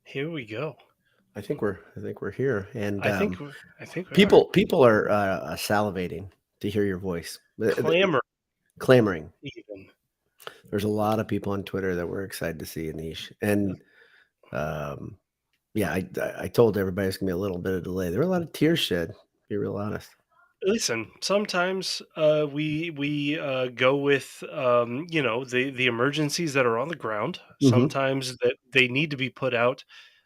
Here we go. I think we're here, and I think I think we are. people are salivating to hear your voice, Clamor clamoring. even. There's a lot of people on Twitter that we're excited to see Anish, and um, yeah, I told everybody it's gonna be a little bit of delay. There were a lot of tears shed. To be real honest. Listen, sometimes we go with the emergencies that are on the ground. Hmm. Sometimes that they need to be put out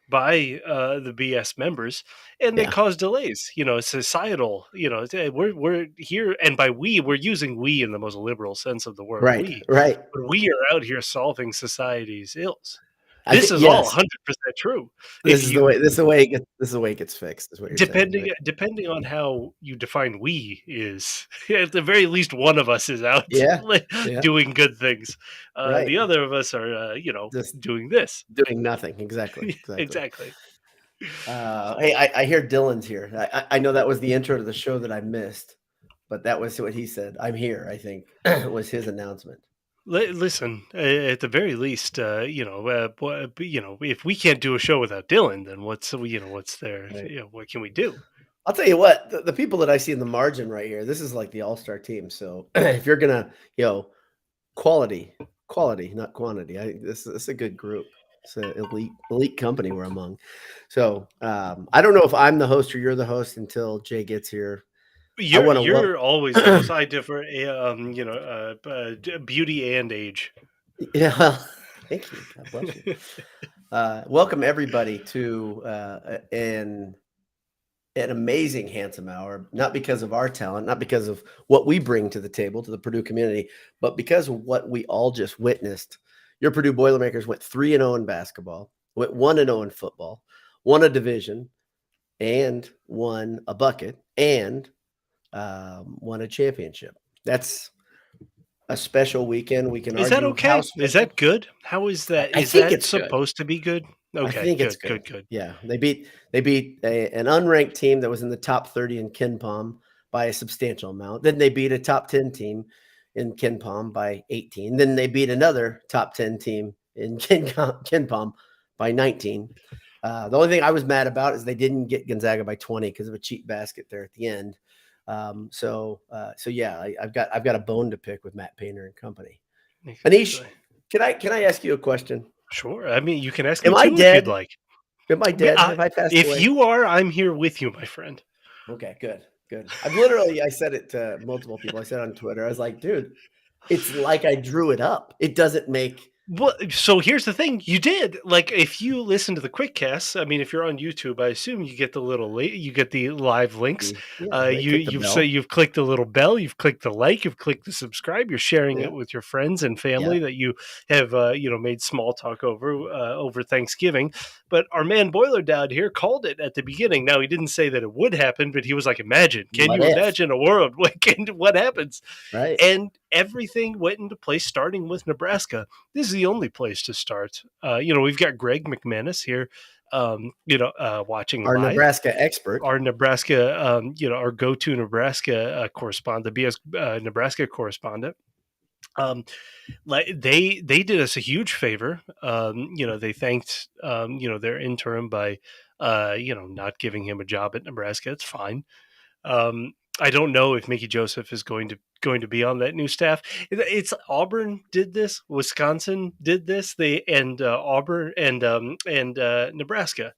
by the BS members, and they Yeah, cause delays. Societal. We're here, and by we're using we in the most liberal sense of the word right, we, right. but we are out here solving society's ills. I This think is all yes. 100% true. This If is the way. you This is the way it gets. This is the way it gets fixed. Is what you're saying, right? depending on how you define we is at the very least one of us is out Yeah, yeah, doing good things. right. The other of us are Just doing this. doing nothing. Exactly, exactly. Exactly. Hey, I hear Dylan's here. I know that was the intro to the show that I missed, but that was what he said. I'm here, I think, was his announcement. Listen, at the very least, if we can't do a show without Dylan, then what's there? Right. What can we do? I'll tell you what, the people that I see in the margin right here, this is like the all-star team. So if you're gonna, you know, quality, quality, not quantity. This is a good group. It's an elite company we're among. So I don't know if I'm the host or you're the host until Jay gets here. I You're want to you're always the welcome. host. I differ. Beauty and age. Yeah, well, thank you. God bless you. Welcome everybody to an amazing handsome hour, not because of our talent, not because of what we bring to the table to the Purdue community, but because of what we all just witnessed. Your Purdue Boilermakers went 3-0 in basketball, went 1-0 in football, won a division, and won a bucket, and won a championship. That's a special weekend. We can Is that argue how okay? Is special. that good? How is that? I Is think that it's good. supposed to be good? I Okay, think it's good, good. good, good. Yeah, they beat an unranked team that was in the top 30 in KenPom by a substantial amount. Then they beat a top 10 team in KenPom by 18. Then they beat another top 10 team in KenPom by 19. The only thing I was mad about is they didn't get Gonzaga by 20 because of a cheap basket there at the end. So yeah, I've got a bone to pick with Matt Painter and company. Anish, Exactly. can I ask you a question? Sure. I mean, you can ask me Am I too if you'd dead? like. Am I dead? Have I passed If away? you are, I'm here with you, my friend. Okay, good, good. I said it to multiple people. I said on Twitter, I was like, dude, it's like I drew it up. It doesn't make Well, so here's the thing: you did like if you listen to the quick casts. I mean, if you're on YouTube, I assume you get the you get the live links. yeah, right. Click the You've so bell. you've clicked the little bell, you've clicked the like, you've clicked the subscribe. You're sharing Yeah, it with your friends and yeah. family that you have made small talk over Thanksgiving. But our man Boiler Dad here called it at the beginning. Now he didn't say that it would happen, but he was like, "Imagine, can What you if? imagine a world? What happens?" Right. And everything went into place, starting with Nebraska. This is the only place to start. We've got Greg McManus here, watching Our live. Nebraska expert. Our Nebraska, our go-to Nebraska correspondent, BS Nebraska correspondent. Um, like they did us a huge favor. They thanked their interim by not giving him a job at Nebraska. It's fine. I don't know if Mickey Joseph is going to be on that new staff. It's Auburn did this, Wisconsin did this, they and Auburn and Nebraska.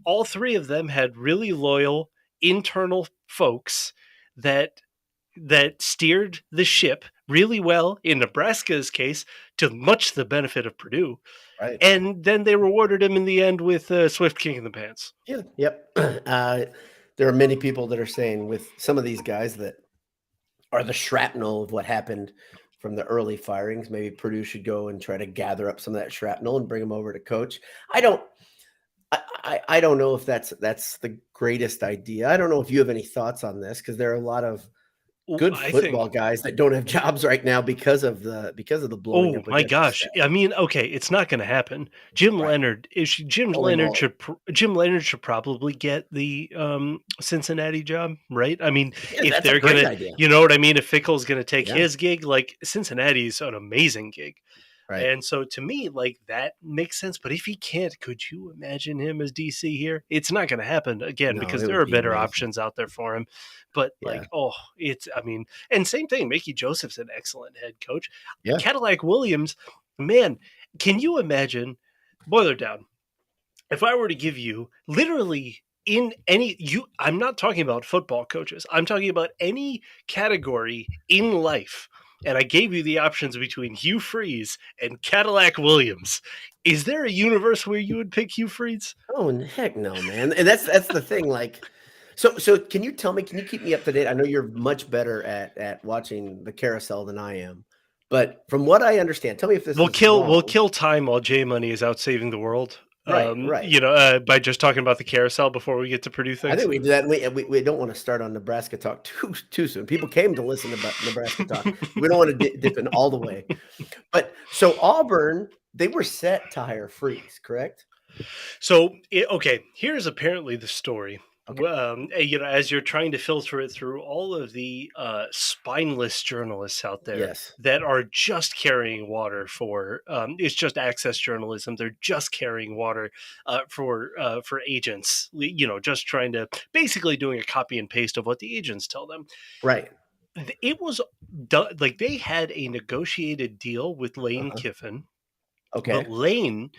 All three of them had really loyal internal folks that steered the ship really well in Nebraska's case to much the benefit of Purdue. Right. And then they rewarded him in the end with Swift King in the pants. Yeah. Yep. There are many people that are saying with some of these guys that are the shrapnel of what happened from the early firings. Maybe Purdue should go and try to gather up some of that shrapnel and bring them over to coach. I don't. I don't know if that's the greatest idea. I don't know if you have any thoughts on this because there are a lot of good I think football guys that don't have jobs right now because of the blowing Oh up my against the gosh! staff. I mean, okay, it's not going to happen. Right. Holy moly. Jim Leonard should probably get the Cincinnati job, right? I mean, Yeah, if that's a they're great gonna, idea. you know what I mean. If Fickle's going to take Yeah. his gig, like Cincinnati's an amazing gig. Right. And so to me, like that makes sense. But if he can't, could you imagine him as DC here? It's not going to happen again No, because it there would are be better amazing. options out there for him. But Yeah. like, oh, it's, I mean, and same thing, Mickey Joseph's an excellent head coach. Yeah. Cadillac Williams, man, can you imagine? Boiler down, if I were to give you literally in any you I'm not talking about football coaches. I'm talking about any category in life. And I gave you the options between Hugh Freeze and Cadillac Williams. Is there a universe where you would pick Hugh Freeze? Oh, heck no, man. And that's the thing. Like, so can you tell me? Can you keep me up to date? I know you're much better at watching the carousel than I am, but from what I understand, tell me if this is We'll wrong. kill time while J Money is out saving the world. Right. Right. By just talking about the carousel before we get to Purdue I think things. we do that. We don't want to start on Nebraska talk too soon. People came to listen to Nebraska talk. We don't want to dip in all the way. But so Auburn, they were set to hire Freeze, correct? Okay, here's apparently the story. Okay. As you're trying to filter it through all of the spineless journalists out there Yes. that are just carrying water for, it's just access journalism. They're just carrying water for agents. Just trying to basically doing a copy and paste of what the agents tell them. Right. It was done like they had a negotiated deal with Lane Uh-huh. Kiffin, but Okay. Lane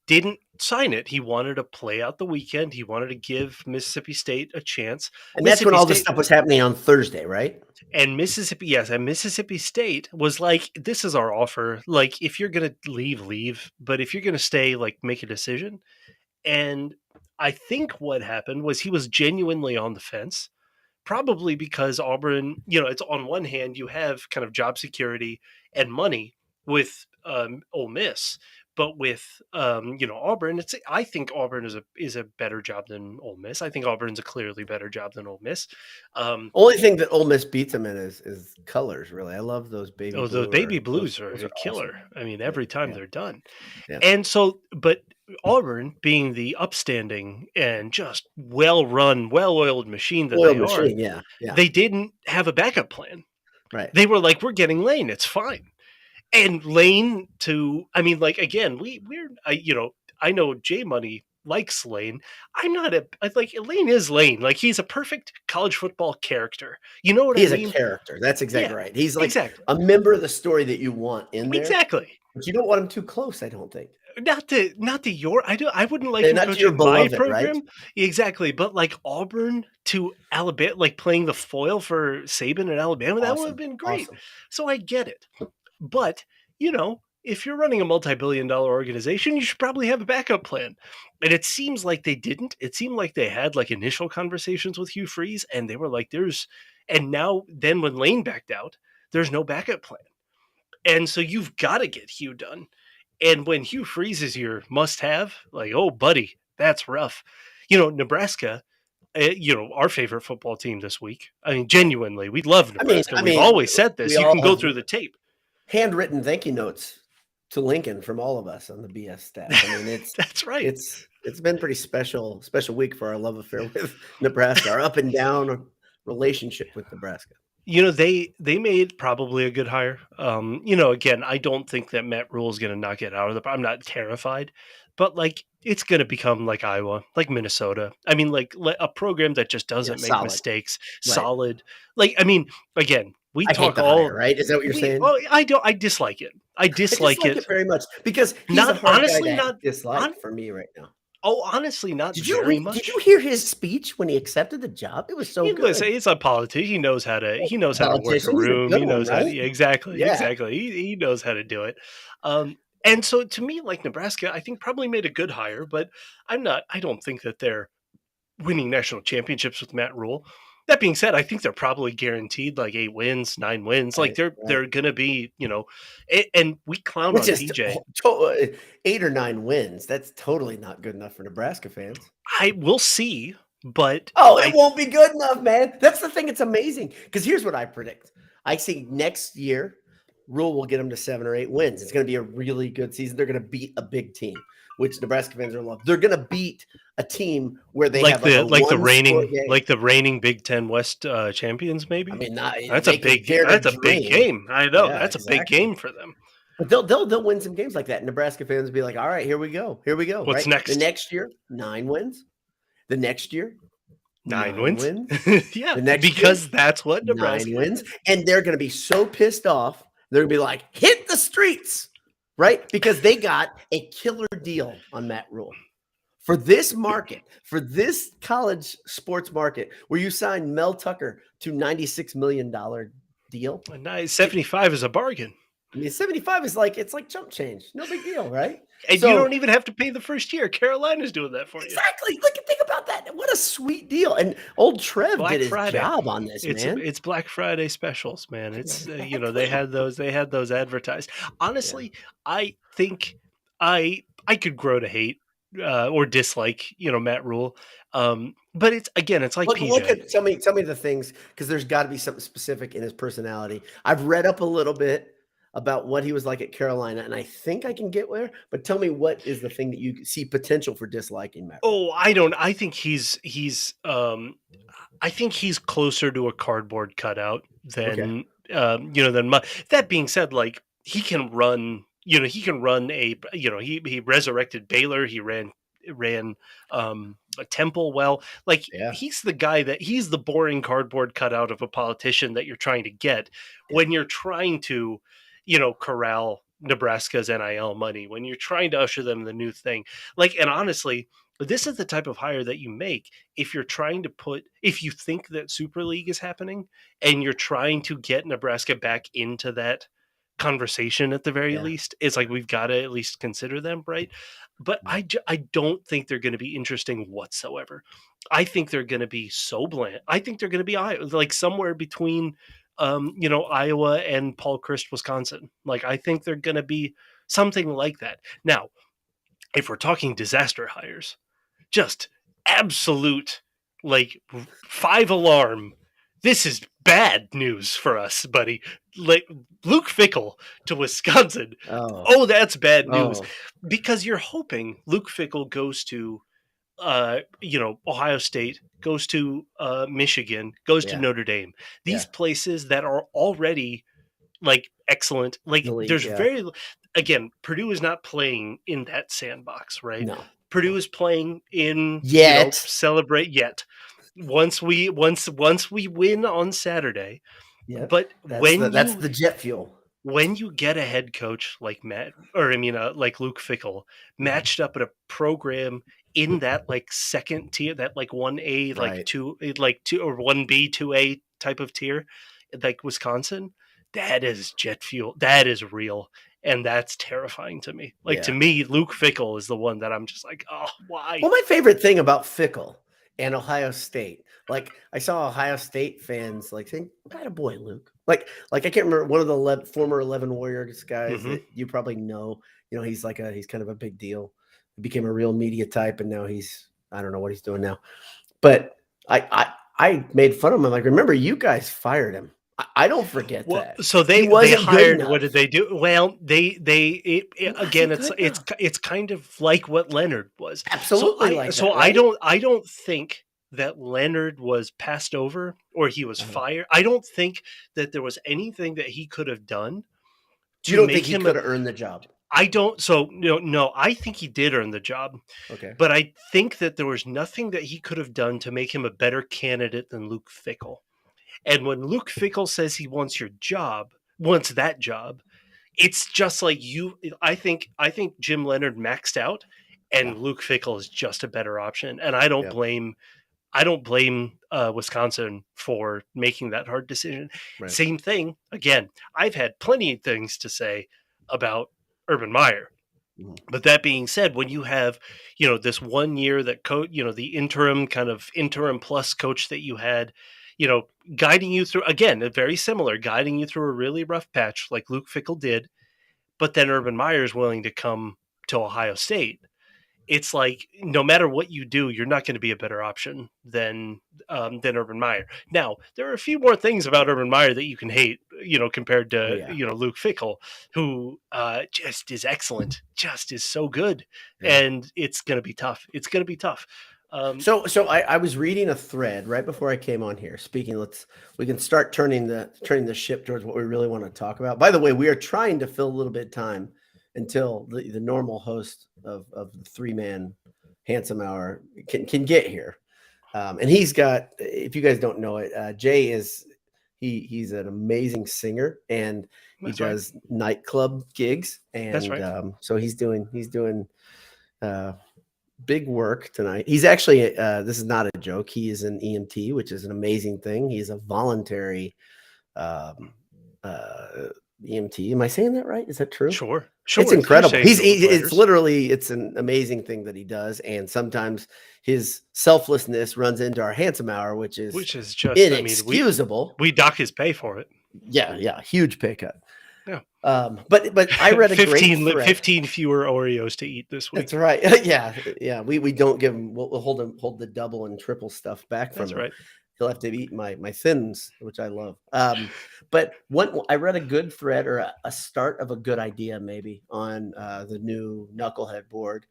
didn't sign it. He wanted to play out the weekend. He wanted to give Mississippi State a chance. And that's when Mississippi all this State stuff was happening on Thursday, right? and Mississippi State was like, "This is our offer. Like, if you're gonna leave, leave. But if you're gonna stay, like, make a decision." And I think what happened was he was genuinely on the fence. Probably because Auburn, it's on one hand you have kind of job security and money with Ole Miss, but with Auburn, I think Auburn is a better job than Ole Miss. I think Auburn's a clearly better job than Ole Miss. Um, Only thing that Ole Miss beats them in is colors, really. I love those baby oh, the blue baby or blues are those a are killer. awesome. I mean, Yeah, every time yeah, they're done, yeah. and so, but Auburn being the upstanding and just well run, well oiled machine that Oiled they are, machine, yeah, yeah, they didn't have a backup plan. right. They were like, "We're getting Lane. It's fine." And Lane to, I mean, like again, I know J Money likes Lane. I'm not a I like Lane is Lane. Like he's a perfect college football character. You know what He I is a mean? character. That's exactly Yeah, right. He's like exactly, a member of the story that you want in there, exactly. but you don't want him too close, I don't think. Not to your I wouldn't like And him not to your coaching my beloved, right? program. Exactly. But like Auburn to Alabama, like playing the foil for Saban in Alabama, that would have Awesome, been great. awesome. So I get it. But, if you're running a multi-billion dollar organization, you should probably have a backup plan. And it seems like they didn't. It seemed like they had like initial conversations with Hugh Freeze and they were like, and now then when Lane backed out, there's no backup plan. And so you've got to get Hugh done. And when Hugh Freeze is your must have, like, oh, buddy, that's rough. Nebraska, our favorite football team this week. I mean, Right. genuinely, we love I mean Nebraska. I We've mean, always said we this. You all can go have through the tape. handwritten thank you notes to Lincoln from all of us on the BS staff. I mean, That's right. it's been pretty special week for our love affair with Nebraska, our up and down relationship with Nebraska. They made probably a good hire. Again, I don't think that Matt Rule is going to knock it out of the. I'm not terrified, but like it's going to become like Iowa, like Minnesota. I mean, like a program that just Yeah, doesn't make solid. mistakes, Right. solid. Like I mean, again, we I hate talk the hire, all right? Is that what you're we. saying? Oh, I don't. I dislike it. I I dislike dislike it it. very much because he's a Not hard guy honestly, to not on. dislike for me right now. Oh, honestly, not very Did you much. hear his speech when he accepted the job? It was so Listen, good. he's a politician. He knows how to work a Politician, he's a room. good He one, knows how to right? yeah, exactly, Yeah. exactly. He knows how to do it. And so to me, like Nebraska, I think probably made a good hire, but I don't think that they're winning national championships with Matt Rule. That being said, I think they're probably guaranteed like 8 wins, 9 wins. Like Right, they're right. they're gonna be, and we clown Which on is PJ. 8 or 9 wins. That's totally not good enough for Nebraska fans. I will see, but Oh, it I won't be good enough, man. That's the thing. It's amazing. Because here's what I predict. I see next year, Rule will get them to 7 or 8 wins. It's going to be a really good season. They're going to beat a big team, which Nebraska fans are love. They're going to beat a team where they have like a one score game. like the reigning Big Ten West champions. I Maybe mean, not, that's a they can big dare to that's a big dream. game. I know Yeah, that's a big exactly. game for them. But they'll win some games like that. Nebraska fans will be like, all right, here we go. Here we go. What's Right. The next? next year, 9 wins. The next year, 9 nine wins. wins. Yeah, The next year, because that's what 9 Nebraska wins. does. And they're going to be so pissed off. They're going to be like, hit the streets. Right. Because they got a killer deal on Matt Rule. For this market, for this college sports market, where you signed Mel Tucker to $96 million deal. And 75 is a bargain. I mean, 75 is like, it's like chump change. No big deal, right? And you So don't even have to pay the first year. Carolina's doing that for you. exactly. Look, think about that. What a sweet deal. And old Trev did Black his Friday. job on this, man. It's Black Friday specials, man. It's they Exactly. had those advertised. Yeah. Honestly, I think I could grow to hate or dislike, Matt Rule. But it's like Look PJ. at tell me the things, because there's got to be something specific in his personality. I've read up a little bit about what he was like at Carolina, and I think I can get there. But tell me, what is the thing that you see potential for disliking Matt Rule? Oh, I don't. I think he's closer to a cardboard cutout Okay. than that being said, like he can run he resurrected Baylor. He ran a Temple well. Like Yeah. he's the boring cardboard cutout of a politician that you're trying to get Yeah. when you're trying to, corral Nebraska's NIL money, when you're trying to usher them the new thing. Like, and honestly, this is the type of hire that you make if you're trying to if you think that Super League is happening and you're trying to get Nebraska back into that conversation at the very Yeah. least. It's like we've got to at least consider them, right? But I don't think they're going to be interesting whatsoever. I think they're going to be so bland. I think they're going to be like somewhere between Iowa and Paul Christ, Wisconsin. Like I think they're going to be something like that. Now, if we're talking disaster hires, just absolute like 5 alarm. This is bad news for us, buddy. Like Luke Fickle to Wisconsin. Oh. Oh, that's bad news Oh. because you're hoping Luke Fickle goes to Ohio State, goes to Michigan, goes to Yeah. Notre Dame. These Yeah. places that are already like excellent. Like The league. there's Yeah. again, Purdue is not playing in that sandbox, right? No. Purdue is playing in, Yet. celebrate yet. Once we win on Saturday, Yep. but That's the jet fuel. when you get a head coach like like Luke Fickle Mhm. matched up at a program in that like second tier, that like 1A, Right. like two or 1B, 2A type of tier, like Wisconsin, that is jet fuel. That is real. And that's terrifying to me. Like to Yeah. me, Luke Fickle is the one that I'm just like, oh, why? Well, my favorite thing about Fickle and Ohio State, like I saw Ohio State fans like saying, "That a boy, Luke." Like I can't remember one of the former 11 Warriors guys Hmm. that you probably know. He's he's kind of a big deal. He became a real media type, and now I don't know what he's doing now. But I made fun of him. I'm like, remember, you guys fired him. I don't forget Well, that. so He they wasn't good hired. enough. What did they do? Well, He again, wasn't good enough. it's kind of like what Leonard was. So Absolutely like that, I right? don't think that Leonard was passed over or he was Uh-huh. fired. I don't think that there was anything that he could have done You to don't think make he him could have earned the job? I don't. So no. I think he did earn the job, Okay. but I think that there was nothing that he could have done to make him a better candidate than Luke Fickle. And when Luke Fickle says he wants that job, it's just like you. I think Jim Leonard maxed out, Yeah. and Luke Fickle is just a better option. And Yeah. I don't blame Wisconsin for making that hard decision. Right. Same thing again. I've had plenty of things to say about Urban Meyer. Mhm. But that being said, when you have, this 1 year that the interim plus coach that you had, guiding you through again, very similar, guiding you through a really rough patch like Luke Fickle did, but then Urban Meyer is willing to come to Ohio State. It's like no matter what you do, you're not going to be a better option than Urban Meyer. Now, there are a few more things about Urban Meyer that you can hate, compared Oh, to yeah. Luke Fickle, who just is excellent, just is so good, Yeah. and it's going to be tough. It's going to be tough. So I was reading a thread right before I came on here. Speaking, we can start turning the ship towards what we really want to talk about. By the way, we are trying to fill a little bit of time until the normal host of the 3-man handsome hour can get here. And he's got, if you guys don't know it, Jay is he's an amazing singer, and he That's right. does nightclub gigs, That's and right. so he's doing uh, big work tonight. He's actually this is not a joke. He is an EMT, which is an amazing thing. He's a voluntary um, uh, EMT. Am I saying that right? Is that true? Sure. It's Sure. You're incredible. saying those It's letters, literally it's an amazing thing that he does, and sometimes his selflessness runs into our handsome hour, which is which is just, I mean, inexcusable. we dock his pay for it. Yeah, yeah, huge pay cut. Yeah. But I read a great 15, thread. 15 fewer Oreos to eat this That's week. right. Yeah, yeah. We don't give him. We'll hold the double and triple stuff back from That's him. right. He'll have to eat my thins, which I love. But I read a good thread, or a start of a good idea maybe, on the new Knucklehead board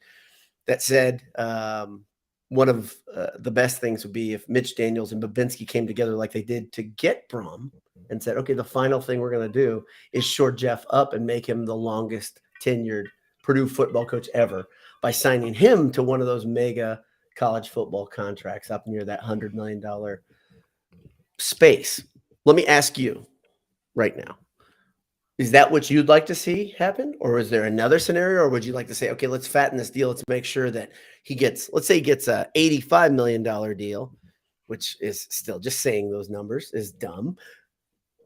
that said one of the best things would be if Mitch Daniels and Babinski came together like they did to get Brom, and said, okay, the final thing we're going to do is shore Jeff up and make him the longest tenured Purdue football coach ever by signing him to one of those mega college football contracts up near that $100 million space. Let me ask you right now, is that what you'd like to see happen? Or is there another scenario? Or would you like to say, okay, let's fatten this deal. Let's make sure that let's say he gets a $85 million deal, which is still, just saying those numbers is dumb.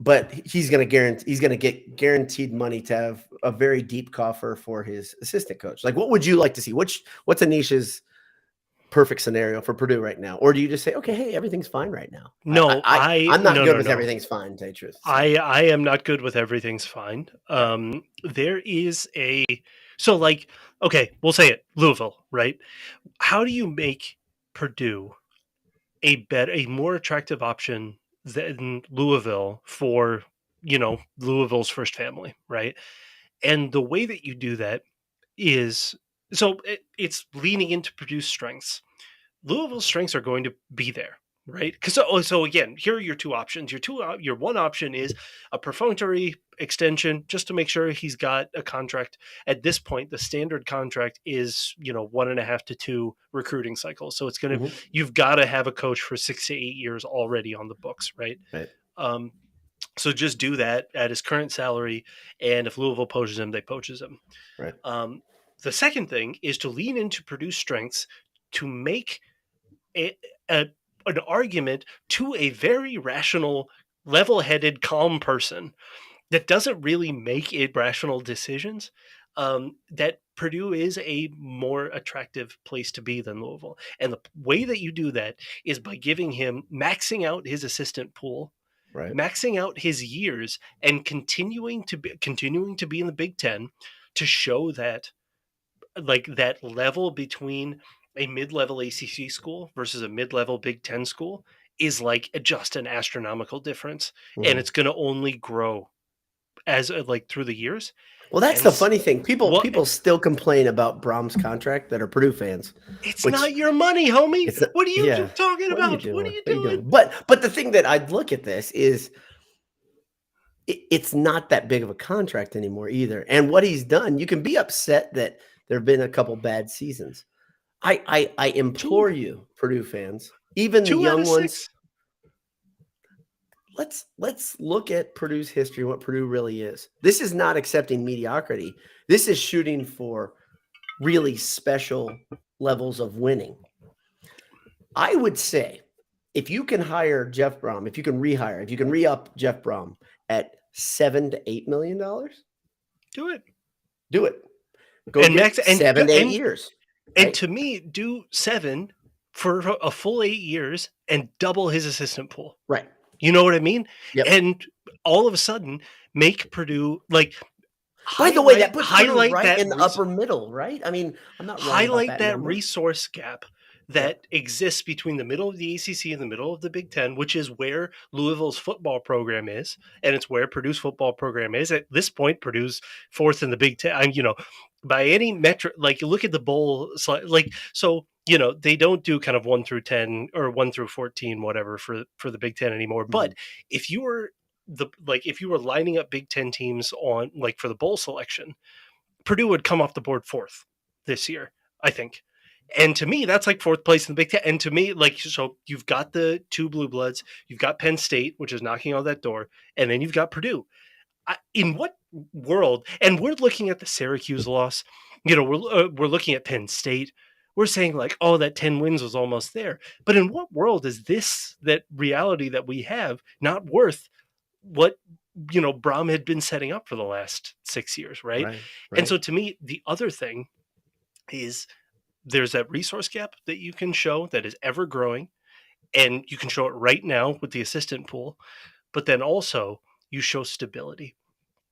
But he's going to get guaranteed money to have a very deep coffer for his assistant coach. Like, what would you like to see? What's Anish's perfect scenario for Purdue right now? Or do you just say, okay, hey, everything's fine right now? No, I'm not no, good no, with no. everything's fine, to tell you the truth. So, I am not good with everything's fine. right. There is so like, okay, we'll say it, Louisville, right? How do you make Purdue a more attractive option than Louisville for, Louisville's first family, right? And the way that you do that is, it's leaning into Purdue's strengths. Louisville's strengths are going to be there, right? Because so again, here are your two options. Your one option is a perfunctory extension just to make sure he's got a contract. At this point, the standard contract is 1.5 to 2 recruiting cycles. So Mm-hmm. you've got to have a coach for 6 to 8 years already on the books, right? Right. Um, so just do that at his current salary, and if Louisville poaches him, they poaches him. Right. Um, the second thing is to lean into Purdue's strengths to make a, a, an argument to a very rational, level-headed, calm person that doesn't really make irrational decisions. That Purdue is a more attractive place to be than Louisville, and the way that you do that is by giving him maxing out his assistant pool, Right. maxing out his years, and continuing to be in the Big Ten to show that, like, that level between a mid-level ACC school versus a mid-level Big Ten school is like just an astronomical difference, and Mm-hmm. it's going to only grow as like through the years. Well, that's And the funny thing. what People still complain about Brahms' contract that are Purdue fans, it's which not your money, homie. it's What are you yeah. talking What are you about? What are doing? you What are you doing? doing? But the thing that I'd look at this is it's not that big of a contract anymore either. And what he's done, you can be upset that there have been a couple bad seasons. I Two, implore you, Purdue fans, even the two out young of ones, six. let's look at Purdue's history, what Purdue really is. This is not accepting mediocrity. This is shooting for really special levels of winning. I would say if you can hire Jeff Brom, if you can re-up Jeff Brom at $7 to $8 million, Do it. do it. Go And max get 7 to 8 years, and right? to me, do 7 for a full 8 years and double his assistant pool. Right. You know what I mean? Yep. And all of a sudden, make Purdue like By the way, that highlight puts Purdue highlight right that in the upper middle, right? I mean, I'm not wrong about highlight that that number. resource gap Yep. that exists between the middle of the ACC and the middle of the Big Ten, which is where Louisville's football program is, and it's where Purdue's football program is. At this point, Purdue's fourth in the Big Ten. By any metric, like you look at the bowl, like so. they don't do kind of 1 through 10 or 1 through 14, whatever, for the Big Ten anymore. But Mhm. if you were if you were lining up Big Ten teams on like for the bowl selection, Purdue would come off the board fourth this year, I think. And to me, that's like fourth place in the Big Ten. And to me, like, so you've got the two blue bloods, you've got Penn State, which is knocking on that door, and then you've got Purdue. In what world? And we're looking at the Syracuse loss. We're looking at Penn State. We're saying like, oh, that 10 wins was almost there. But in what world is this that reality that we have not worth what Brahm had been setting up for the last 6 years, right? Right, And right. so to me, the other thing is there's that resource gap that you can show that is ever growing, and you can show it right now with the assistant pool, but then also you show stability.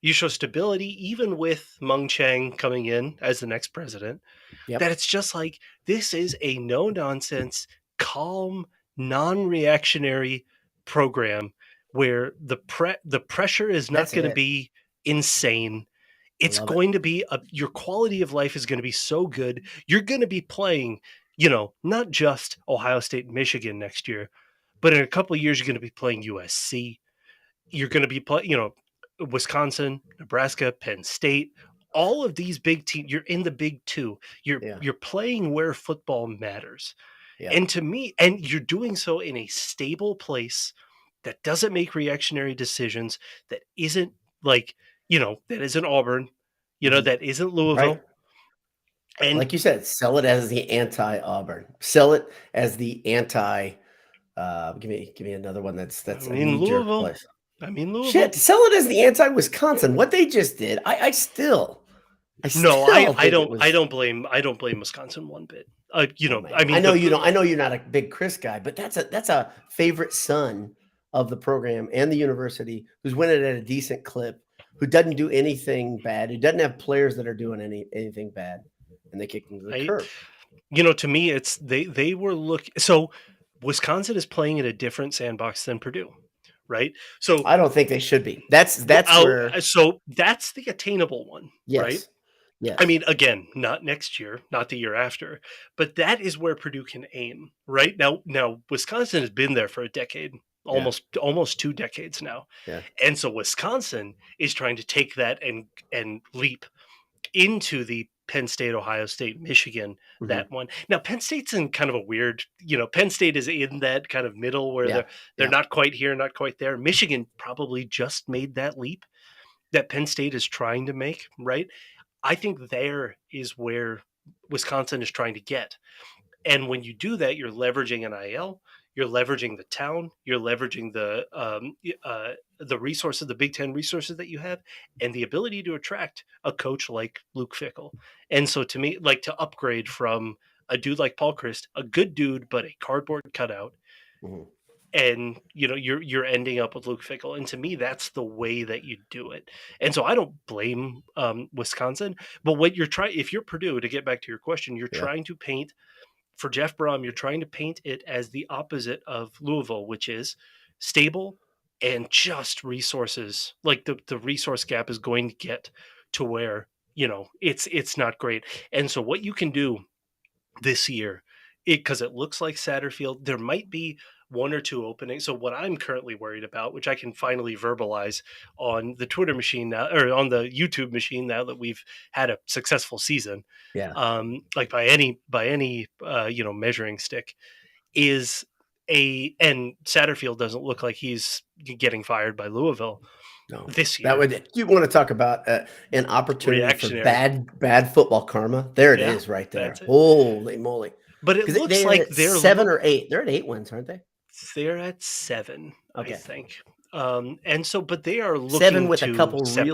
You show stability even with Meng Chang coming in as the next president, that Yep. it's just like this is a no nonsense, calm, non reactionary program where the pressure is not That's going to it. be insane. I It's love it. going to be your quality of life is going to be so good. You're going to be playing, not just Ohio State and Michigan next year, but in a couple of years, you're going to be playing USC. You're going to be playing, Wisconsin, Nebraska, Penn State, all of these big teams. You're in the Big Two. You're Yeah, you're playing where football matters, yeah. and to me, and you're doing so in a stable place that doesn't make reactionary decisions. That isn't like that isn't Auburn. Mhm. That isn't Right. Louisville. And Like you said, sell it as the anti-Auburn. Sell it as the anti, give me another one I that's a mean knee-jerk Louisville. place. I mean Shit, Louisville. sell it as the anti-Wisconsin. What they just did, I No, I still I think it don't I was. don't blame Wisconsin one bit. Oh, man. I I mean know you don't. I know you're not a big Chris guy, but that's a favorite son of the program and the university who's winning at a decent clip, who doesn't do anything bad, who doesn't have players that are doing anything bad, and they kick them to the I curb. to me it's they were so Wisconsin is playing in a different sandbox than Purdue, right? So I don't think they should be. That's where. so that's the attainable one, right? Yes, I yes, mean, again, not next year, not the year after, but that is where Purdue can aim, right? Now Wisconsin has been there for a decade, yeah, almost 2 decades now. yeah. And so Wisconsin is trying to take that and leap into the Penn State, Ohio State, Michigan, Mhm. that one. Now Penn State's in kind of a weird, Penn State is in that kind of middle where Yeah, they're yeah. not quite here, not quite there. Michigan probably just made that leap that Penn State is trying to make, right? I think there is where Wisconsin is trying to get. And when you do that, you're leveraging NIL, you're leveraging the town, you're leveraging the resources, the Big Ten resources that you have, and the ability to attract a coach like Luke Fickle. And so, to me, like to upgrade from a dude like Paul Christ, a good dude but a cardboard cutout, Mhm. and you're ending up with Luke Fickle. And to me, that's the way that you do it. And so I don't blame Wisconsin, but what you're trying, if you're Purdue, to get back to your question, you're Yeah. trying to paint for Jeff Brom, you're trying to paint it as the opposite of Louisville, which is stable and just resources. Like the resource gap is going to get to where, it's not great. And so what you can do this year, because it looks like Satterfield, there might be one or two openings. So what I'm currently worried about, which I can finally verbalize on the Twitter machine now, or on the YouTube machine now that we've had a successful season, Yeah. like by any measuring stick, is and Satterfield doesn't look like he's getting fired by Louisville No. this That year. would you wanna talk about, an opportunity for Reactionary, bad football karma? There it yeah, is right that's there. it. Holy moly! But it 'Cause looks they're like at 7 or 8. They're at 8 wins, aren't they? they're at 7, I Okay. think. And so, but they are 7 looking with a to couple separate.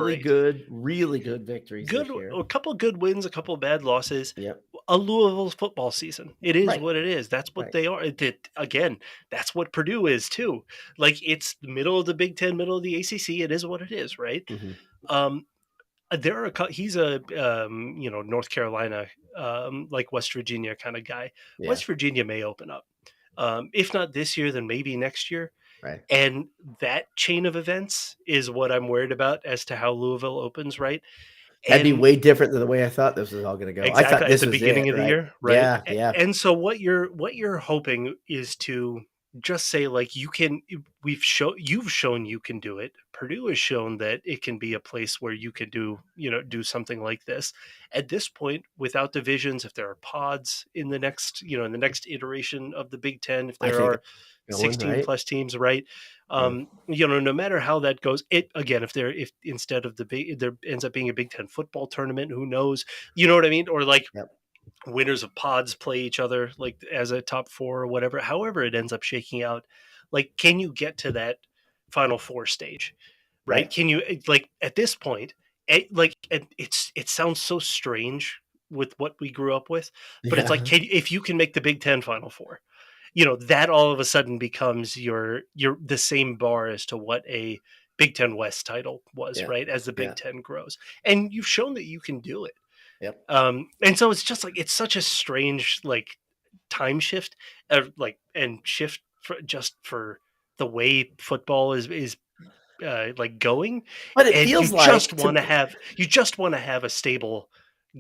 really good victories Good, this year. a couple good wins, a couple bad losses. Yep. A Louisville's football season. It is Right, what it is. That's what right. they are. Again, that's what Purdue is too. Like it's the middle of the Big Ten, middle of the ACC. It is what it is, right? Mhm. Um, there are he's a North Carolina, like West Virginia kind of guy. Yeah, West Virginia may open up, if not this year, then maybe next year. right. And that chain of events is what I'm worried about as to how Louisville opens, right? That'd be And way different than the way I thought this was all gonna go. I thought exactly, at this the was it, beginning of the right? year, right? Yeah, yeah, And so what you're hoping is to just say, like, you've shown you can do it. Purdue has shown that it can be a place where you can do something like this. At this point, without divisions, if there are pods in the next iteration of the Big Ten, if I there think are that's going, 16 right? plus teams, right? Yeah, No matter how that goes, it again, if instead of the big there ends up being a Big Ten football tournament, who knows? You know what I mean? Or like yep, winners of pods play each other like as a top four or whatever. However, it ends up shaking out. Like, can you get to that Final Four stage? Right? right. Can you like at this point? It sounds so strange with what we grew up with, but it's like Yeah, if you can make the Big Ten Final Four, that all of a sudden becomes your the same bar as to what a Big Ten West title was, yeah, right? As the yeah, Big Ten grows, and you've shown that you can do it. yep. And so it's just like it's such a strange like time shift, and shift for the way football is like going, But it and feels like you just want to have a stable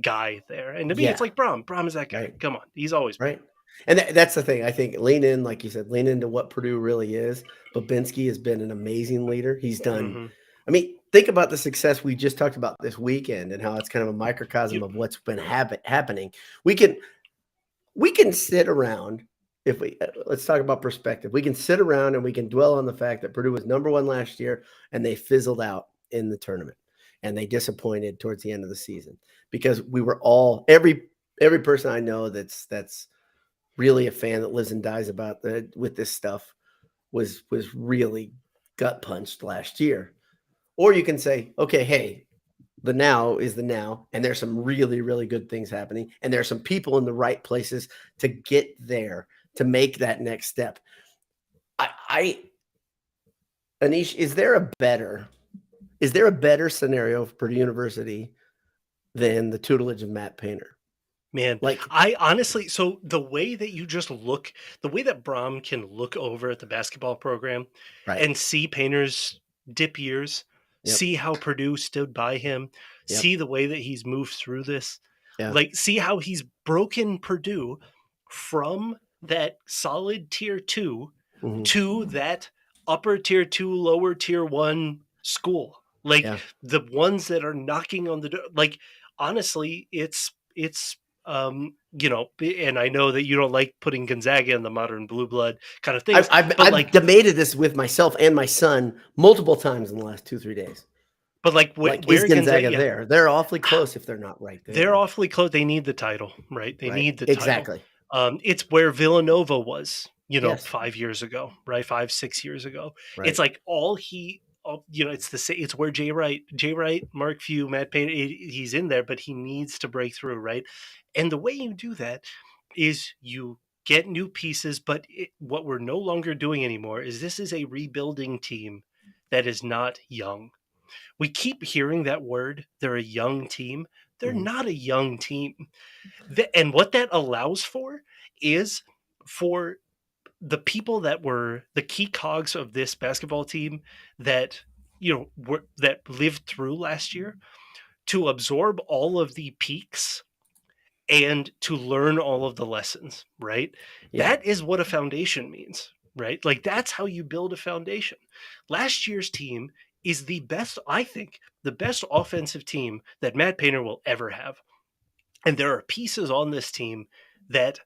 guy there. And to me, it's yeah, like Brom. Brom is that guy. right. Come on, he's always been. Right. And that's the thing. I think lean in, like you said, lean into what Purdue really is. Babinski has been an amazing leader. He's done, Hmm. I mean, think about the success we just talked about this weekend and how it's kind of a microcosm Yep. of what's been happening. We can sit around if we let's talk about perspective. We can sit around and we can dwell on the fact that Purdue was number one last year and they fizzled out in the tournament and they disappointed towards the end of the season because we were all every person I know that's really a fan that lives and dies about the with this stuff was really gut punched last year. Or you can say, okay, hey, the now is the now, and there's some really, really good things happening, and there are some people in the right places to get there to make that next step. I Anish, is there a better scenario for Purdue University than the tutelage of Matt Painter? Man, Like, I honestly, so the way that Brom can look over at the basketball program right. and see Painter's dip years, Yep. see how Purdue stood by him, Yep. see the way that he's moved through this, Yeah. like see how he's broken Purdue from that solid tier two Mhm. to that upper tier two, lower tier one school. Like Yeah. the ones that are knocking on the door. Like honestly, it's and I know that you don't like putting Gonzaga in the modern blue blood kind of I've things, I've but I've like, debated this with myself and my son multiple times in the last 2, 3 days. Like, is where Gonzaga, Gonzaga yeah, there? They're awfully close if they're not right they're there, awfully close. They need the title, right? They right? need the title. Exactly. It's where Villanova was, Yes. 5 years ago, right? 5, 6 years ago. It's Right. like it's the same. It's where Jay Wright, Mark Few, Matt Payne. He's in there, but he needs to break through, right? And the way you do that is you get new pieces, but what we're no longer doing anymore is this is a rebuilding team that is not young. We keep hearing that word. They're a young team. They're Mhm. not a young team. And what that allows for is for the people that were the key cogs of this basketball team that that lived through last year to absorb all of the peaks and to learn all of the lessons, right? Yeah. That is what a foundation means, right? Like that's how you build a foundation. Last year's team is the best, I think, the best offensive team that Matt Painter will ever have. And there are pieces on this team that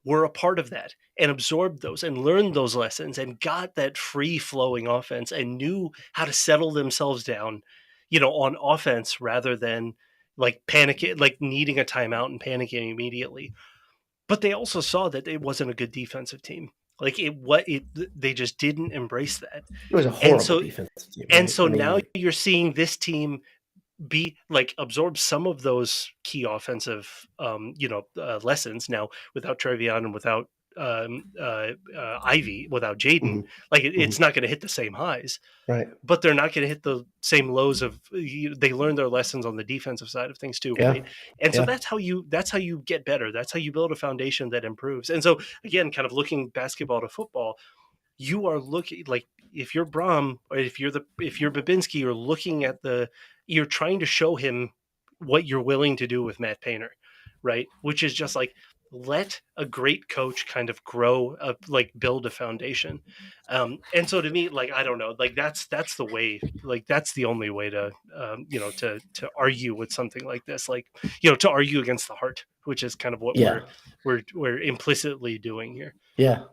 were a part of that and absorbed those and learned those lessons and got that free flowing offense and knew how to settle themselves down, on offense rather than like panicking, like needing a timeout and panicking immediately. But they also saw that it wasn't a good defensive team. Like they just didn't embrace that. It was a And horrible so, defensive team, and right? so I mean, now like, you're seeing this team be like absorb some of those key offensive lessons now without Trevion and without Ivy, without Jaden. mhm, Like it's mhm. not going to hit the same highs, Right. but they're not going to hit the same lows of they learned their lessons on the defensive side of things too, Yeah. right? And so Yeah. that's how you get better. That's how you build a foundation that improves. And so again, kind of looking basketball to football, you are looking like if you're Brom or if you're Babinski, you're looking at you're trying to show him what you're willing to do with Matt Painter, right? Which is just like let a great coach kind of grow up, like build a foundation. And so to me, like, I don't know, like that's the way, like that's the only way to, to argue with something like this, like, to argue against the heart, which is kind of what Yeah. we're implicitly doing here. Yeah.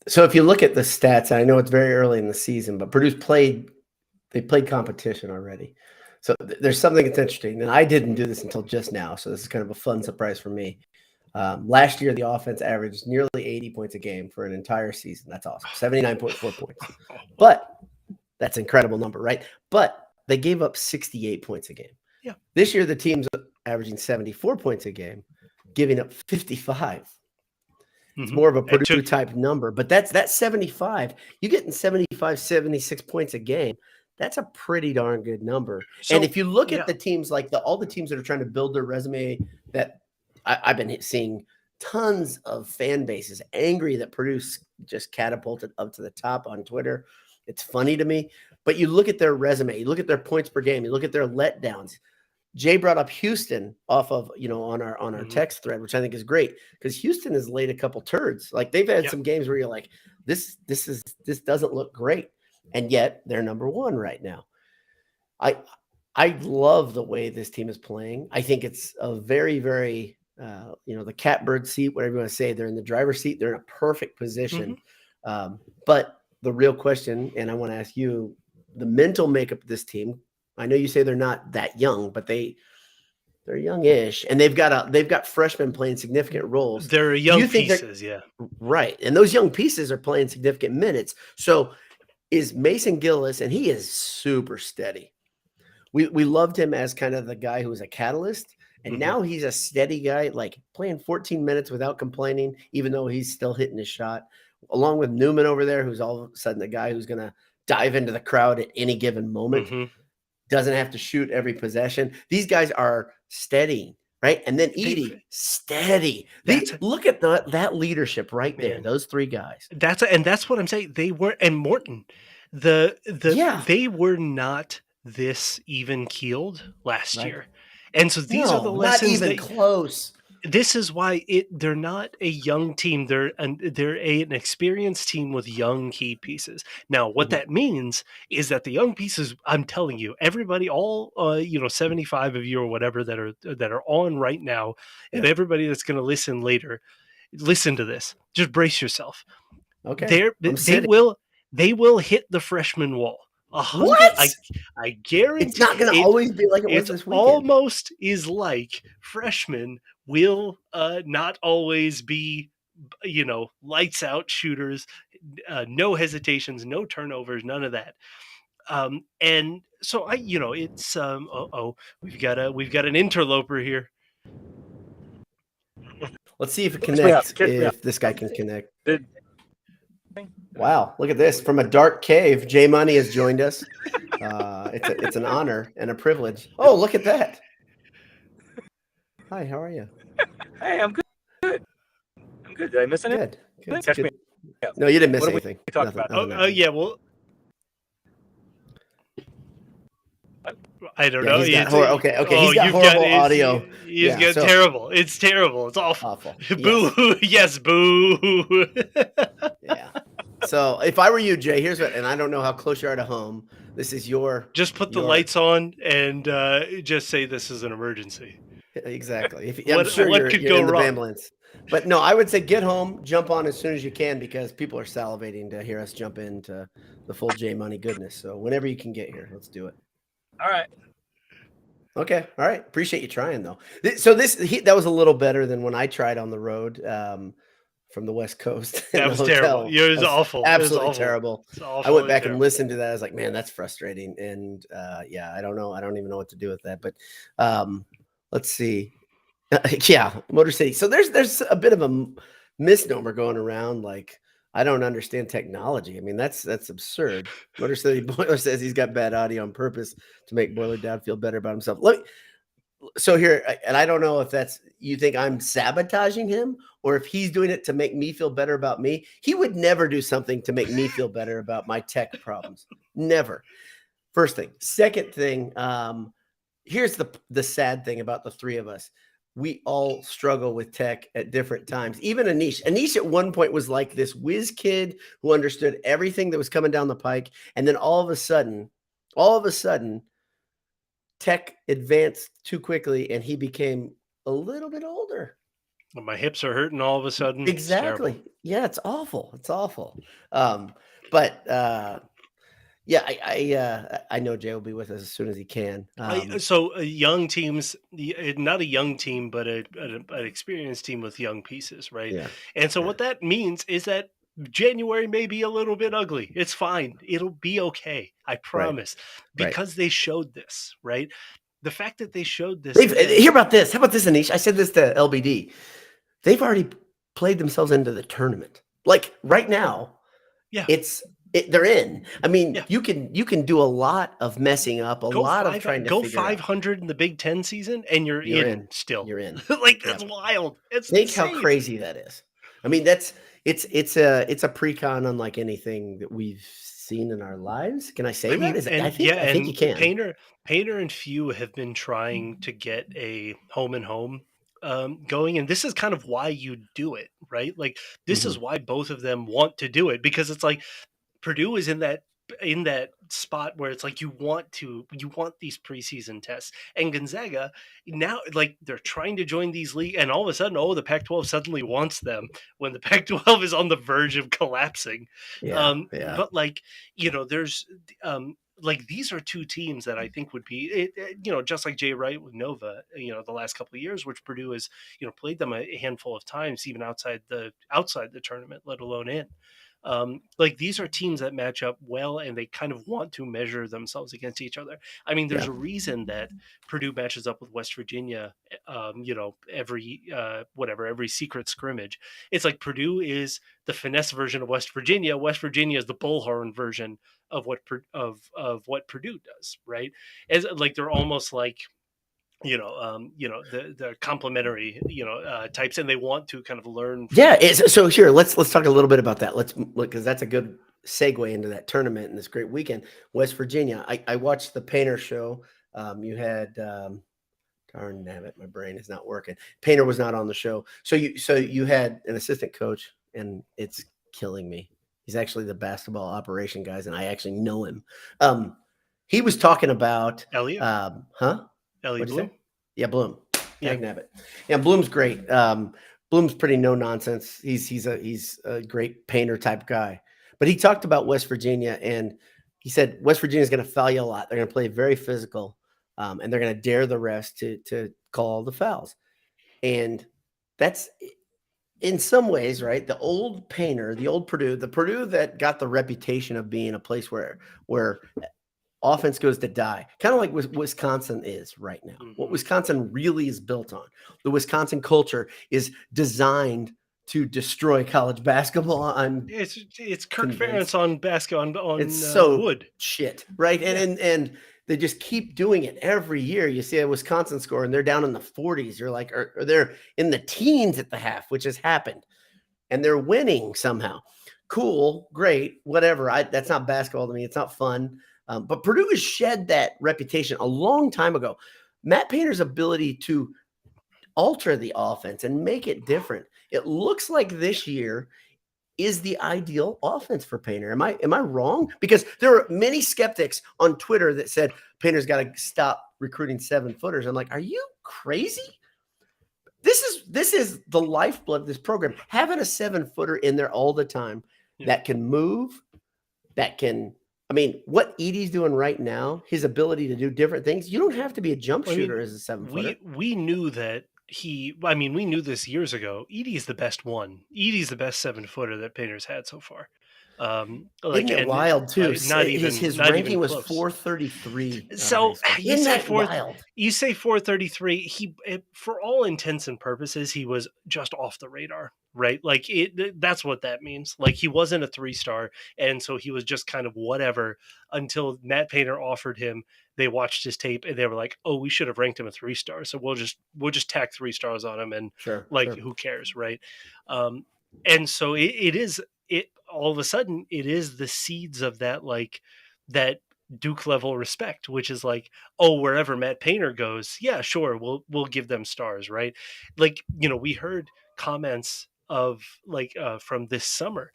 So if you look at the stats, I know it's very early in the season, but Purdue's played competition already. So there's something that's interesting, and I didn't do this until just now, so this is kind of a fun surprise for me. Last year, the offense averaged nearly 80 points a game for an entire season. That's awesome, 79.4 points. But that's an incredible number, right? But they gave up 68 points a game. Yeah. This year, the team's averaging 74 points a game, giving up 55. It's more of a Purdue type number, but that's 75. You getting 75, 76 points a game. That's a pretty darn good number. So, and if you look at the teams, like all the teams that are trying to build their resume, that I've been seeing tons of fan bases angry that Purdue just catapulted up to the top on Twitter. It's funny to me, but you look at their resume, you look at their points per game, you look at their letdowns. Jay brought up Houston off of, on our text thread, which I think is great because Houston has laid a couple turds. Like they've had some games where you're like, this doesn't look great. And yet they're number one right now. I love the way this team is playing. I think it's a very, very, the catbird seat, whatever you want to say, they're in the driver's seat. They're in a perfect position. But the real question, and I want to ask you, the mental makeup of this team, I know you say they're not that young, but they're youngish, and they've got freshmen playing significant roles. They're young pieces, yeah. Right. And those young pieces are playing significant minutes. So is Mason Gillis, and he is super steady. We loved him as kind of the guy who was a catalyst, and now he's a steady guy, like playing 14 minutes without complaining, even though he's still hitting his shot, along with Newman over there, who's all of a sudden the guy who's going to dive into the crowd at any given moment. Doesn't have to shoot every possession. These guys are steady, right? And then Edie, steady. Look at that leadership right there. Those three guys. That's what I'm saying. They weren't, and Morton, they were not this even keeled last year. And so these are the lessons. Not even close. This is why they're not a young team. They're an experienced team with young key pieces. Now, what that means is that the young pieces, I'm telling you, everybody, all 75 of you or whatever that are on right now, and everybody that's going to listen later, listen to this. Just brace yourself. Okay, they will hit the freshman wall. What? I guarantee it's not going to always be like it was this weekend. Almost is like freshmen will not always be, lights out shooters, no hesitations, no turnovers, none of that. And so it's we've got an interloper here. Let's see if it connects. If this guy can connect. Wow, look at this. From a dark cave, Jay Money has joined us. It's an honor and a privilege. Oh, look at that. Hi, how are you? Hey, I'm good. I'm good. Did I miss anything? Good. Catch me up. No, you didn't miss anything. We talked about. Yeah, well, I don't know. Okay. He's got horrible audio. He's got terrible. It's terrible. It's awful. Boo. Yes, boo. Yeah. So if I were you, Jay, here's what, and I don't know how close you are to home. This is just put the lights on and just say this is an emergency. Exactly. I'm sure you're in the ambulance. But no, I would say get home, jump on as soon as you can, because people are salivating to hear us jump into the full J Money goodness. So whenever you can get here, let's do it. All right. Okay. All right. Appreciate you trying though. So that was a little better than when I tried on the road from the West Coast. That was terrible. It was awful. Absolutely terrible. I went back and listened to that. I was like, man, that's frustrating. And I don't know. I don't even know what to do with that. But let's see. Motor City. So there's a bit of a misnomer going around. Like, I don't understand technology. I mean, that's absurd. Motor City Boiler says he's got bad audio on purpose to make Boiler Dad feel better about himself. So here, and I don't know if you think I'm sabotaging him or if he's doing it to make me feel better about me. He would never do something to make me feel better about my tech problems. Never. First thing. Second thing, here's the sad thing about the three of us. We all struggle with tech at different times. Even Anish. Anish at one point was like this whiz kid who understood everything that was coming down the pike. And then all of a sudden, tech advanced too quickly and he became a little bit older. My hips are hurting all of a sudden. Exactly. It's terrible. Yeah, it's awful. It's awful. But yeah, I know Jay will be with us as soon as he can. So young teams, not a young team, but an experienced team with young pieces, right? Yeah. And so Yeah. what that means is that January may be a little bit ugly. It's fine. It'll be okay. I Right. promise. Right. Because they showed this, right? The fact that they showed this Hear about this. How about this, Anish? I said this to LBD. They've already played themselves into the tournament. Like right now, yeah. They're in. I mean, Yeah. you can do a lot of messing up, a lot of trying to go figure 500 in the Big Ten season, and you're in still. You're in. Like that's wild. It's Think insane. how crazy that is. I mean, it's a pre-con unlike anything that we've seen in our lives. Can I say that? I think you can. Painter and Few have been trying to get a home and home going, and this is kind of why you do it, right? Like this is why both of them want to do it, because it's like Purdue is in that spot where it's like you want these preseason tests, and Gonzaga now, like, they're trying to join these league, and all of a sudden, the Pac-12 suddenly wants them when the Pac-12 is on the verge of collapsing. Yeah. But like, there's like these are two teams that I think would be, just like Jay Wright with Nova, the last couple of years, which Purdue has, played them a handful of times, even outside the tournament, let alone in. Like these are teams that match up well, and they kind of want to measure themselves against each other. I mean, there's a reason that Purdue matches up with West Virginia, every secret scrimmage. It's like Purdue is the finesse version of West Virginia. West Virginia is the bullhorn version of what what Purdue does, right? As like they're almost like the complementary types, and they want to kind of learn from so here let's talk a little bit about that. Let's look, because that's a good segue into that tournament and this great weekend. West Virginia, I watched the Painter show. You had darn nabbit, my brain is not working. Painter was not on the show, so you had an assistant coach, and it's killing me. He's actually the basketball operation guys, and I actually know him. He was talking about Elliot. Elliot Bloom? Yeah, Bloom. Yeah. Nabbit. Yeah, Bloom's great. Bloom's pretty no nonsense. He's a great painter type guy. But he talked about West Virginia, and he said West Virginia is going to foul you a lot. They're going to play very physical, and they're going to dare the refs to call all the fouls. And that's in some ways, right? The old Painter, the old Purdue, the Purdue that got the reputation of being a place where offense goes to die, kind of like Wisconsin is right now. What Wisconsin really is built on. The Wisconsin culture is designed to destroy college basketball. It's Kirk Ferentz on basketball on it's so wood shit, right? And they just keep doing it every year. You see a Wisconsin score, and they're down in the 40s. You're like, or they're in the teens at the half, which has happened, and they're winning somehow. Cool, great, whatever. That's not basketball to me. It's not fun. But Purdue has shed that reputation a long time ago. Matt Painter's ability to alter the offense and make it different. It looks like this year is the ideal offense for Painter. Am I wrong? Because there are many skeptics on Twitter that said Painter's got to stop recruiting 7-footers. I'm like, are you crazy? This is the lifeblood of this program. Having a 7-footer in there all the time that can move, that can. I mean, what Edie's doing right now, his ability to do different things, you don't have to be a jump shooter as a 7-footer. We knew that we knew this years ago. Edie's the best one. Edie's the best 7-footer that Painter's had so far. Isn't it wild too? His ranking was close. 433. So wild? You say 433. He, for all intents and purposes, he was just off the radar, right? Like that's what that means. Like he wasn't a 3-star, and so he was just kind of whatever until Matt Painter offered him. They watched his tape and they were like, "Oh, we should have ranked him a 3-star. So we'll just tack 3 stars on him, and who cares, right?" And so it all of a sudden it is the seeds of that, like that Duke level respect, which is like, oh, wherever Matt Painter goes, yeah, sure, we'll give them stars, right? Like, we heard comments of like from this summer,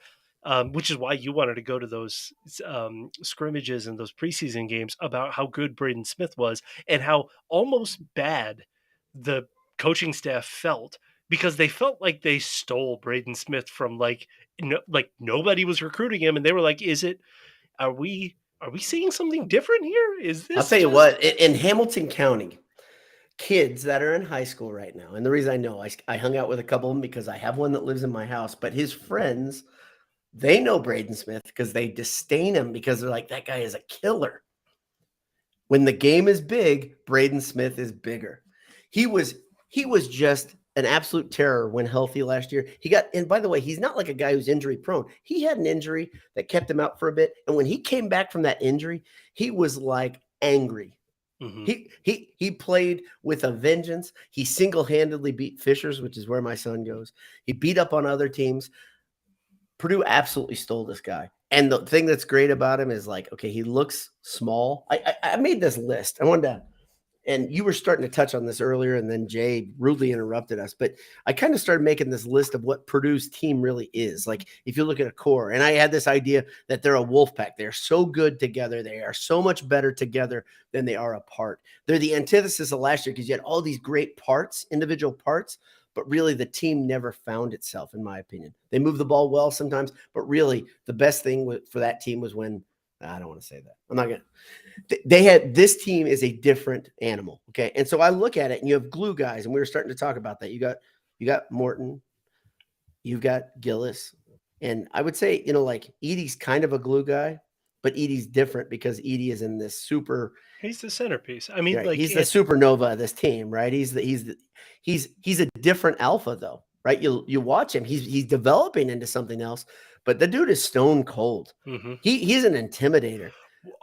which is why you wanted to go to those scrimmages and those preseason games, about how good Braden Smith was and how almost bad the coaching staff felt, because they felt like they stole Braden Smith from like, like nobody was recruiting him, and they were like, is it, are we seeing something different here? Is I'll this tell you just what, in Hamilton County, kids that are in high school right now, and the reason I know, I hung out with a couple of them because I have one that lives in my house, but his friends, they know Braden Smith because they disdain him because they're like, that guy is a killer. When the game is big, Braden Smith is bigger. He was just an absolute terror when healthy last year. And by the way, he's not like a guy who's injury prone. He had an injury that kept him out for a bit. And when he came back from that injury, he was like angry. Mhm. He played with a vengeance. He single-handedly beat Fishers, which is where my son goes. He beat up on other teams. Purdue absolutely stole this guy. And the thing that's great about him is like, okay, he looks small. I made this list. I wanted to, and you were starting to touch on this earlier, and then Jay rudely interrupted us. But I kind of started making this list of what Purdue's team really is. Like, if you look at a core, and I had this idea that they're a wolf pack. They're so good together. They are so much better together than they are apart. They're the antithesis of last year because you had all these great parts, individual parts, but really the team never found itself, in my opinion. They move the ball well sometimes, but really the best thing for that team was when, I don't want to say that. I'm not going to. They had, this team is a different animal. Okay. And so I look at it and you have glue guys, and we were starting to talk about that. You got Morton, you've got Gillis. And I would say, like Edie's kind of a glue guy, but Edie's different because Edie is in this super. He's the centerpiece. I mean, Right. like He's the supernova of this team, right? He's a different alpha though, right? You watch him, he's developing into something else, but the dude is stone cold. Mhm. He's an intimidator.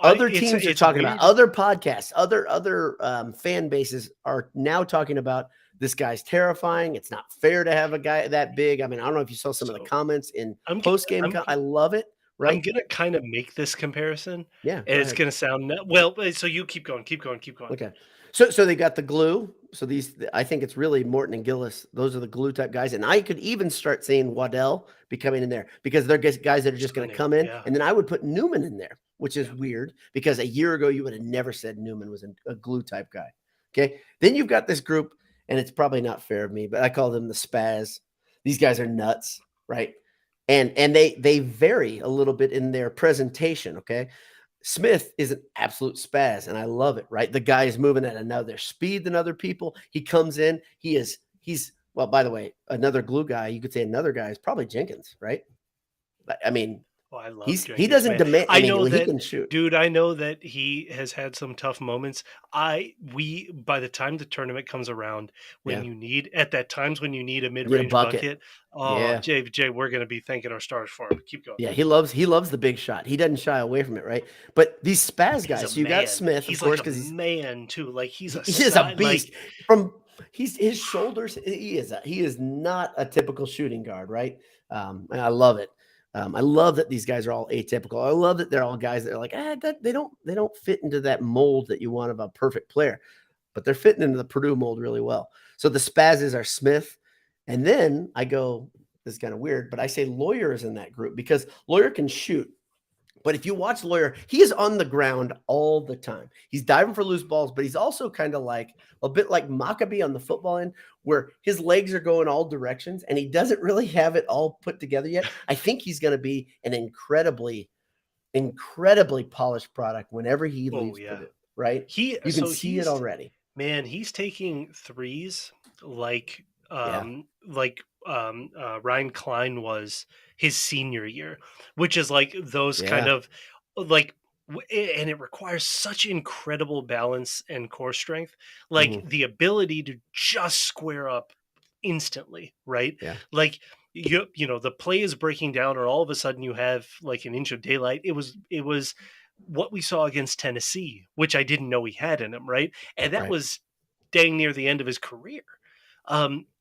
I Other teams are it's talking about, weird. other podcasts, other fan bases are now talking about, this guy's terrifying. It's not fair to have a guy that big. I mean, I don't know if you saw some of the So comments in I'm post game. I'm I love it. I'm Right? gonna kind of make this comparison, Yeah. and Go it's ahead. gonna sound well. So you keep going, keep going, keep going. Okay. So they got the glue. So I think it's really Morton and Gillis. Those are the glue type guys. And I could even start seeing Waddell becoming in there because they're guys that are just going to Stunning. come in. Yeah. And then I would put Newman in there, which is Yeah. weird because a year ago you would have never said Newman was a glue type guy. Okay. Then you've got this group, and it's probably not fair of me, but I call them the spaz. These guys are nuts, right? And they vary a little bit in their presentation. Okay. Smith is an absolute spaz, and I love it, right? The guy is moving at another speed than other people. He comes in, he's well, by the way, another glue guy, you could say another guy is probably Jenkins, right? I mean, Oh, I love he Jenkins, doesn't man. demand, I I mean, know he that, can shoot. dude. I know that he has had some tough moments. We by the time the tournament comes around, Yeah. at that times when you need a Get a mid-range bucket. bucket, oh, Yeah. Jay, we're gonna be thanking our stars for him. Keep going. Yeah, he loves the big shot. He doesn't shy away from it, right? But these spaz He's a guys, so you got man. Smith, of He's like course, a because he's man too. Like he's a he is a side. beast. Like From his shoulders, he is not a typical shooting guard, right? And I love it. I love that these guys are all atypical. I love that they're all guys that are like, they don't fit into that mold that you want of a perfect player, but they're fitting into the Purdue mold really well. So the spazzes are Smith, and then I go, this is kind of weird, but I say Lawyer is in that group because Lawyer can shoot. But if you watch Lawyer, he is on the ground all the time. He's diving for loose balls, but he's also kind of like a bit like Maccabee on the football end, where his legs are going all directions and he doesn't really have it all put together yet. I think he's going to be an incredibly polished product whenever he oh leaves yeah, Purdue, right? You can see it he's already. man. He's taking threes like Yeah. Ryan Klein was his senior year, which is like those kind Yeah. of like and it requires such incredible balance and core strength, like Mhm. the ability to just square up instantly, right? Yeah. Like the play is breaking down, or all of a sudden you have like an inch of daylight. It was what we saw against Tennessee, which I didn't know he had in him, right? And that Right. was dang near the end of his career.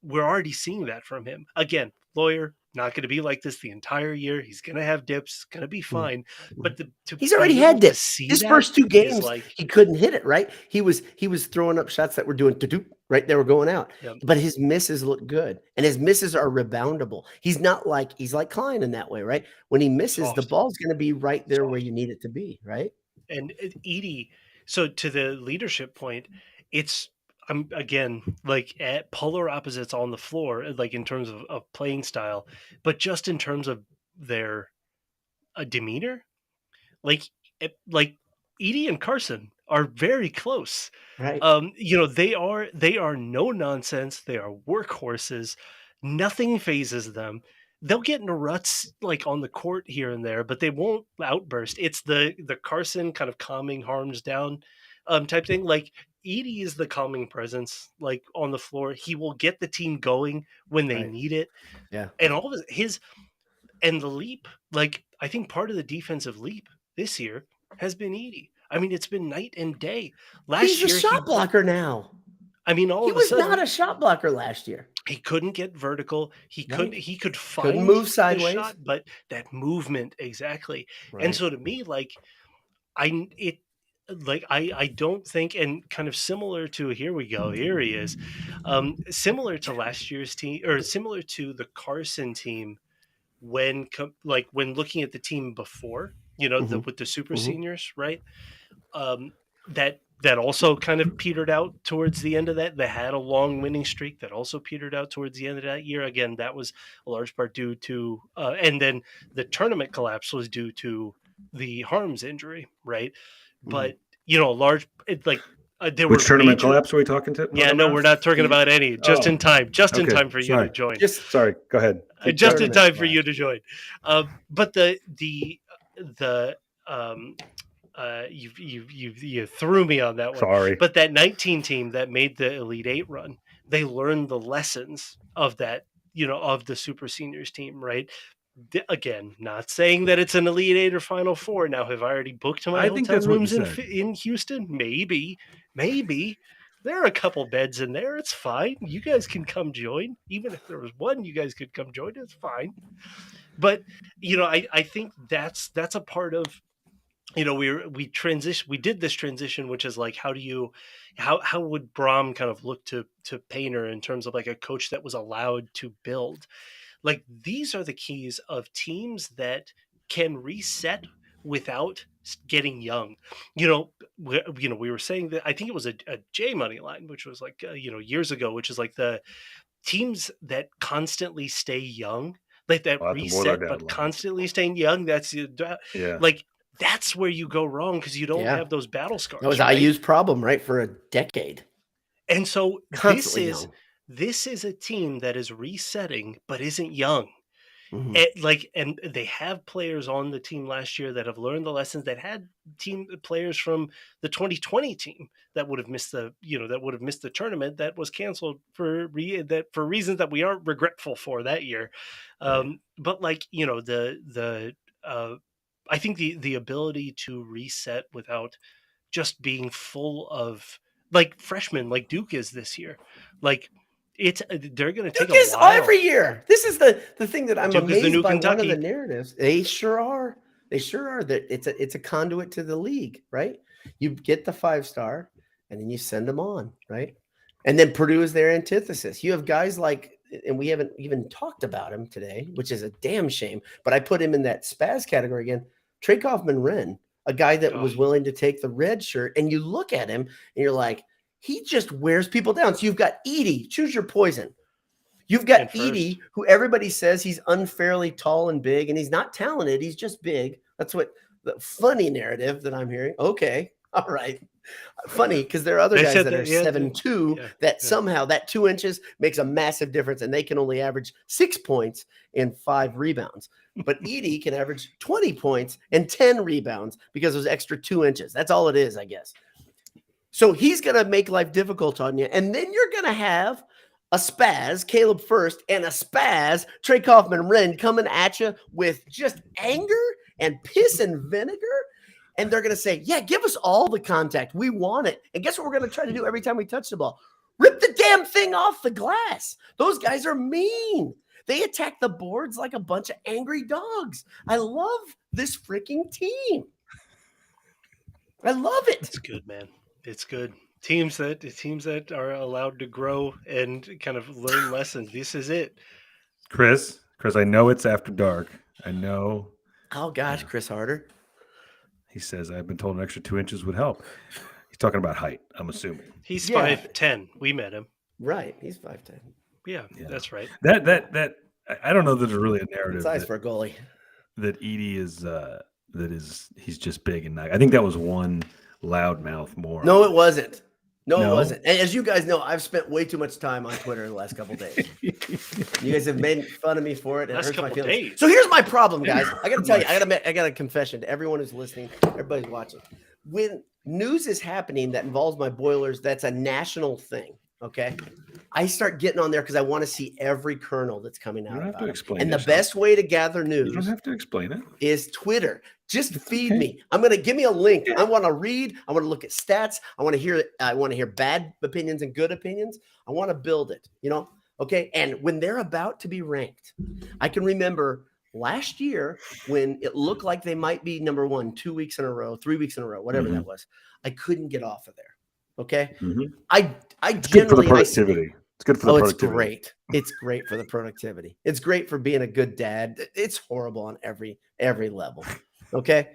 We're already seeing that from him. Again, Lawyer, not going to be like this the entire year. He's going to have dips. It's going to be fine. But to He's be already able had to dips. see His that first 2 is games, like, he couldn't hit it, right? He was throwing up shots that were doing to-do, right? They were going out. yeah, But his misses look good. And his misses are reboundable. He's like Klein in that way, right? When he misses, the soft, ball's going to be right there where soft. you need it to be, right? And Edie, so to the leadership point, it's I'm again like at polar opposites on the floor, like in terms of playing style, but just in terms of their demeanor, like like Edie and Carson are very close. Right. They are no nonsense. They are workhorses. Nothing phases them. They'll get into ruts like on the court here and there, but they won't outburst. It's the Carson kind of calming harms down type thing. Like Edie is the calming presence, like on the floor. He will get the team going when they Right. need it, Yeah. and all of his and the leap. Like I think part of the defensive leap this year has been Edie. I mean, it's been night and day. He's Last a year, shot blocker now. I mean, all He of a was not sudden, a shot blocker last year. he couldn't get vertical. Right. He could Couldn't find move the sideways. shot, but that movement exactly. And Right. so to me, like I it like I don't think, and kind of similar to here we go, here he is. Similar to last year's team, or similar to the Carson team when looking at the team before, Mhm. with the super Mhm. seniors, right? Um, that also kind of petered out towards the end of that. They had a long winning streak that also petered out towards the end of that year. Again, that was a large part due to, and then the tournament collapse was due to the Harms injury, right? Mhm. But a large there were Which tournament major. collapse are we talking Yeah, no, about? we're not talking about any. Oh, Just in okay. time for you to Sorry. join. Just Sorry. Go ahead. Keep Just talking. in tournament time for you collapse. to join. But the um, you threw me on that one. Sorry. But that 19 team that made the Elite Eight run, they learned the lessons of that, of the Super Seniors team, right? Again, not saying that it's an Elite Eight or Final Four. Now, have I already booked my I think hotel that's what you rooms said. in Houston? Maybe. There are a couple beds in there. It's fine. You guys can come join. Even if there was one, you guys could come join. It's fine. But I think that's a part of we did this transition, which is like, how would Brom kind of look to Painter in terms of like a coach that was allowed to build. Like these are the keys of teams that can reset without getting young. We were saying that I think it was a J money line, which was like years ago, which is like the teams that constantly stay young, like that Well, that's more than our reset dad but line. constantly staying young. Yeah. Like that's where you go wrong because you don't Yeah. have those battle That was scars, right? IU's problem, right? For a decade. And so Constantly young. this is a team that is resetting but isn't young. Mhm. And they have players on the team last year that have learned the lessons, that had team players from the 2020 team that would have missed the tournament that was canceled for reasons that we aren't regretful for that year. Right. But like, I think the ability to reset without just being full of like freshmen like Duke is this year. Like they're going to take Duke a is while. every year. This is the thing that I'm Duke is the amazed new by. One of the Kentucky. narratives. They sure are. That it's a conduit to the league, right? You get the 5-star and then you send them on, right? And then Purdue is their antithesis. You have guys like, and we haven't even talked about him today, which is a damn shame, but I put him in that spaz category again. Trey Kaufman-Renn, a guy that Oh. was willing to take the red shirt, and you look at him and you're like, he just wears people down. So you've got Edie, choose your poison. You've got Edie, who everybody says he's unfairly tall and big, and he's not talented. He's just big. That's what the funny narrative that I'm hearing. Okay. All right. Funny, because there are other guys that are 7'2", that somehow that 2 inches makes a massive difference, and they can only average 6 points and 5 rebounds. But Edie can average 20 points and 10 rebounds because of those extra 2 inches. That's all it is, I guess. So he's going to make life difficult on you. And then you're going to have a spaz, Caleb First, and a spaz, Trey Kaufman-Renn, coming at you with just anger and piss and vinegar. And they're going to say, yeah, give us all the contact. We want it. And guess what we're going to try to do every time we touch the ball? Rip the damn thing off the glass. Those guys are mean. They attack the boards like a bunch of angry dogs. I love this freaking team. I love it. It's good, man. It's good. Teams that are allowed to grow and kind of learn lessons. This is it. Chris, I know it's after dark. I know. Oh gosh, Chris Harder. He says, I've been told an extra 2 inches would help. He's talking about height, I'm assuming. He's 5'10". We met him. Right. He's 5'10". Yeah, that's right. That I don't know that there's really a narrative size for a goalie. That Edie is he's just big and I think that was one loudmouth more. No, it wasn't. No, it wasn't. And as you guys know, I've spent way too much time on Twitter the last couple of days. You guys have made fun of me for it. And it hurts my feelings. So here's my problem, guys. I got to tell you, I got a confession to everyone who's listening, everybody's watching. When news is happening that involves my boilers, that's a national thing. Okay. I start getting on there because I want to see every kernel that's coming out. You don't have to explain. And the best way to gather news, you don't have to explain it, is Twitter. Just feed me. I'm going to give me a link. I want to read. I want to look at stats. I want to hear bad opinions and good opinions. I want to build it, Okay. And when they're about to be ranked, I can remember last year when it looked like they might be number 1, 2 weeks in a row, 3 weeks in a row, whatever that was. I couldn't get off of there. Okay. It's good for the productivity. It's good for the productivity. It's great. It's great for the productivity. It's great for being a good dad. It's horrible on every level. Okay.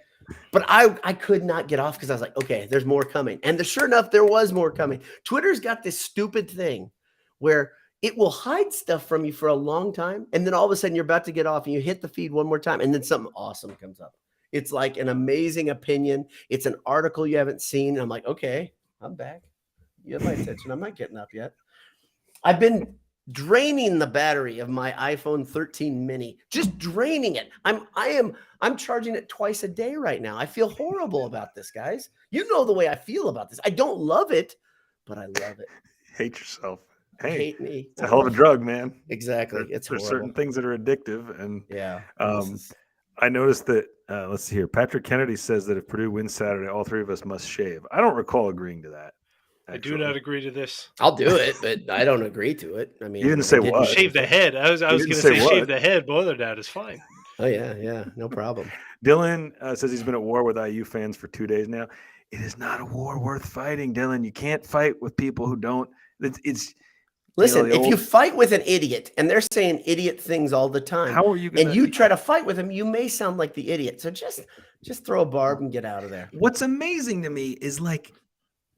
But I could not get off because I was like, okay, there's more coming. And sure enough, there was more coming. Twitter's got this stupid thing where it will hide stuff from you for a long time. And then all of a sudden you're about to get off and you hit the feed one more time. And then something awesome comes up. It's like an amazing opinion. It's an article you haven't seen. And I'm like, okay, I'm back. You have my attention. I'm not getting up yet. I've been draining the battery of my iPhone 13 mini, just draining it. I'm charging it twice a day right now. I feel horrible about this, guys. You know the way I feel about this. I don't love it, but I love it. Hate yourself. Hey, hate me. It's a hell of a drug, man. Exactly. There's certain things that are addictive. And yeah. I noticed that, let's see here. Patrick Kennedy says that if Purdue wins Saturday, all three of us must shave. I don't recall agreeing to that. Actually. I do not agree to this. I'll do it, but I don't agree to it. I mean, you didn't say what? Shave the head. I was going to say shave the head. Boiler dad is fine. Oh yeah, no problem. Dylan says he's been at war with IU fans for 2 days now. It is not a war worth fighting, Dylan. You can't fight with people who don't. It's listen. If you fight with an idiot and they're saying idiot things all the time, how are you? And you try to fight with them, you may sound like the idiot. So just throw a barb and get out of there. What's amazing to me is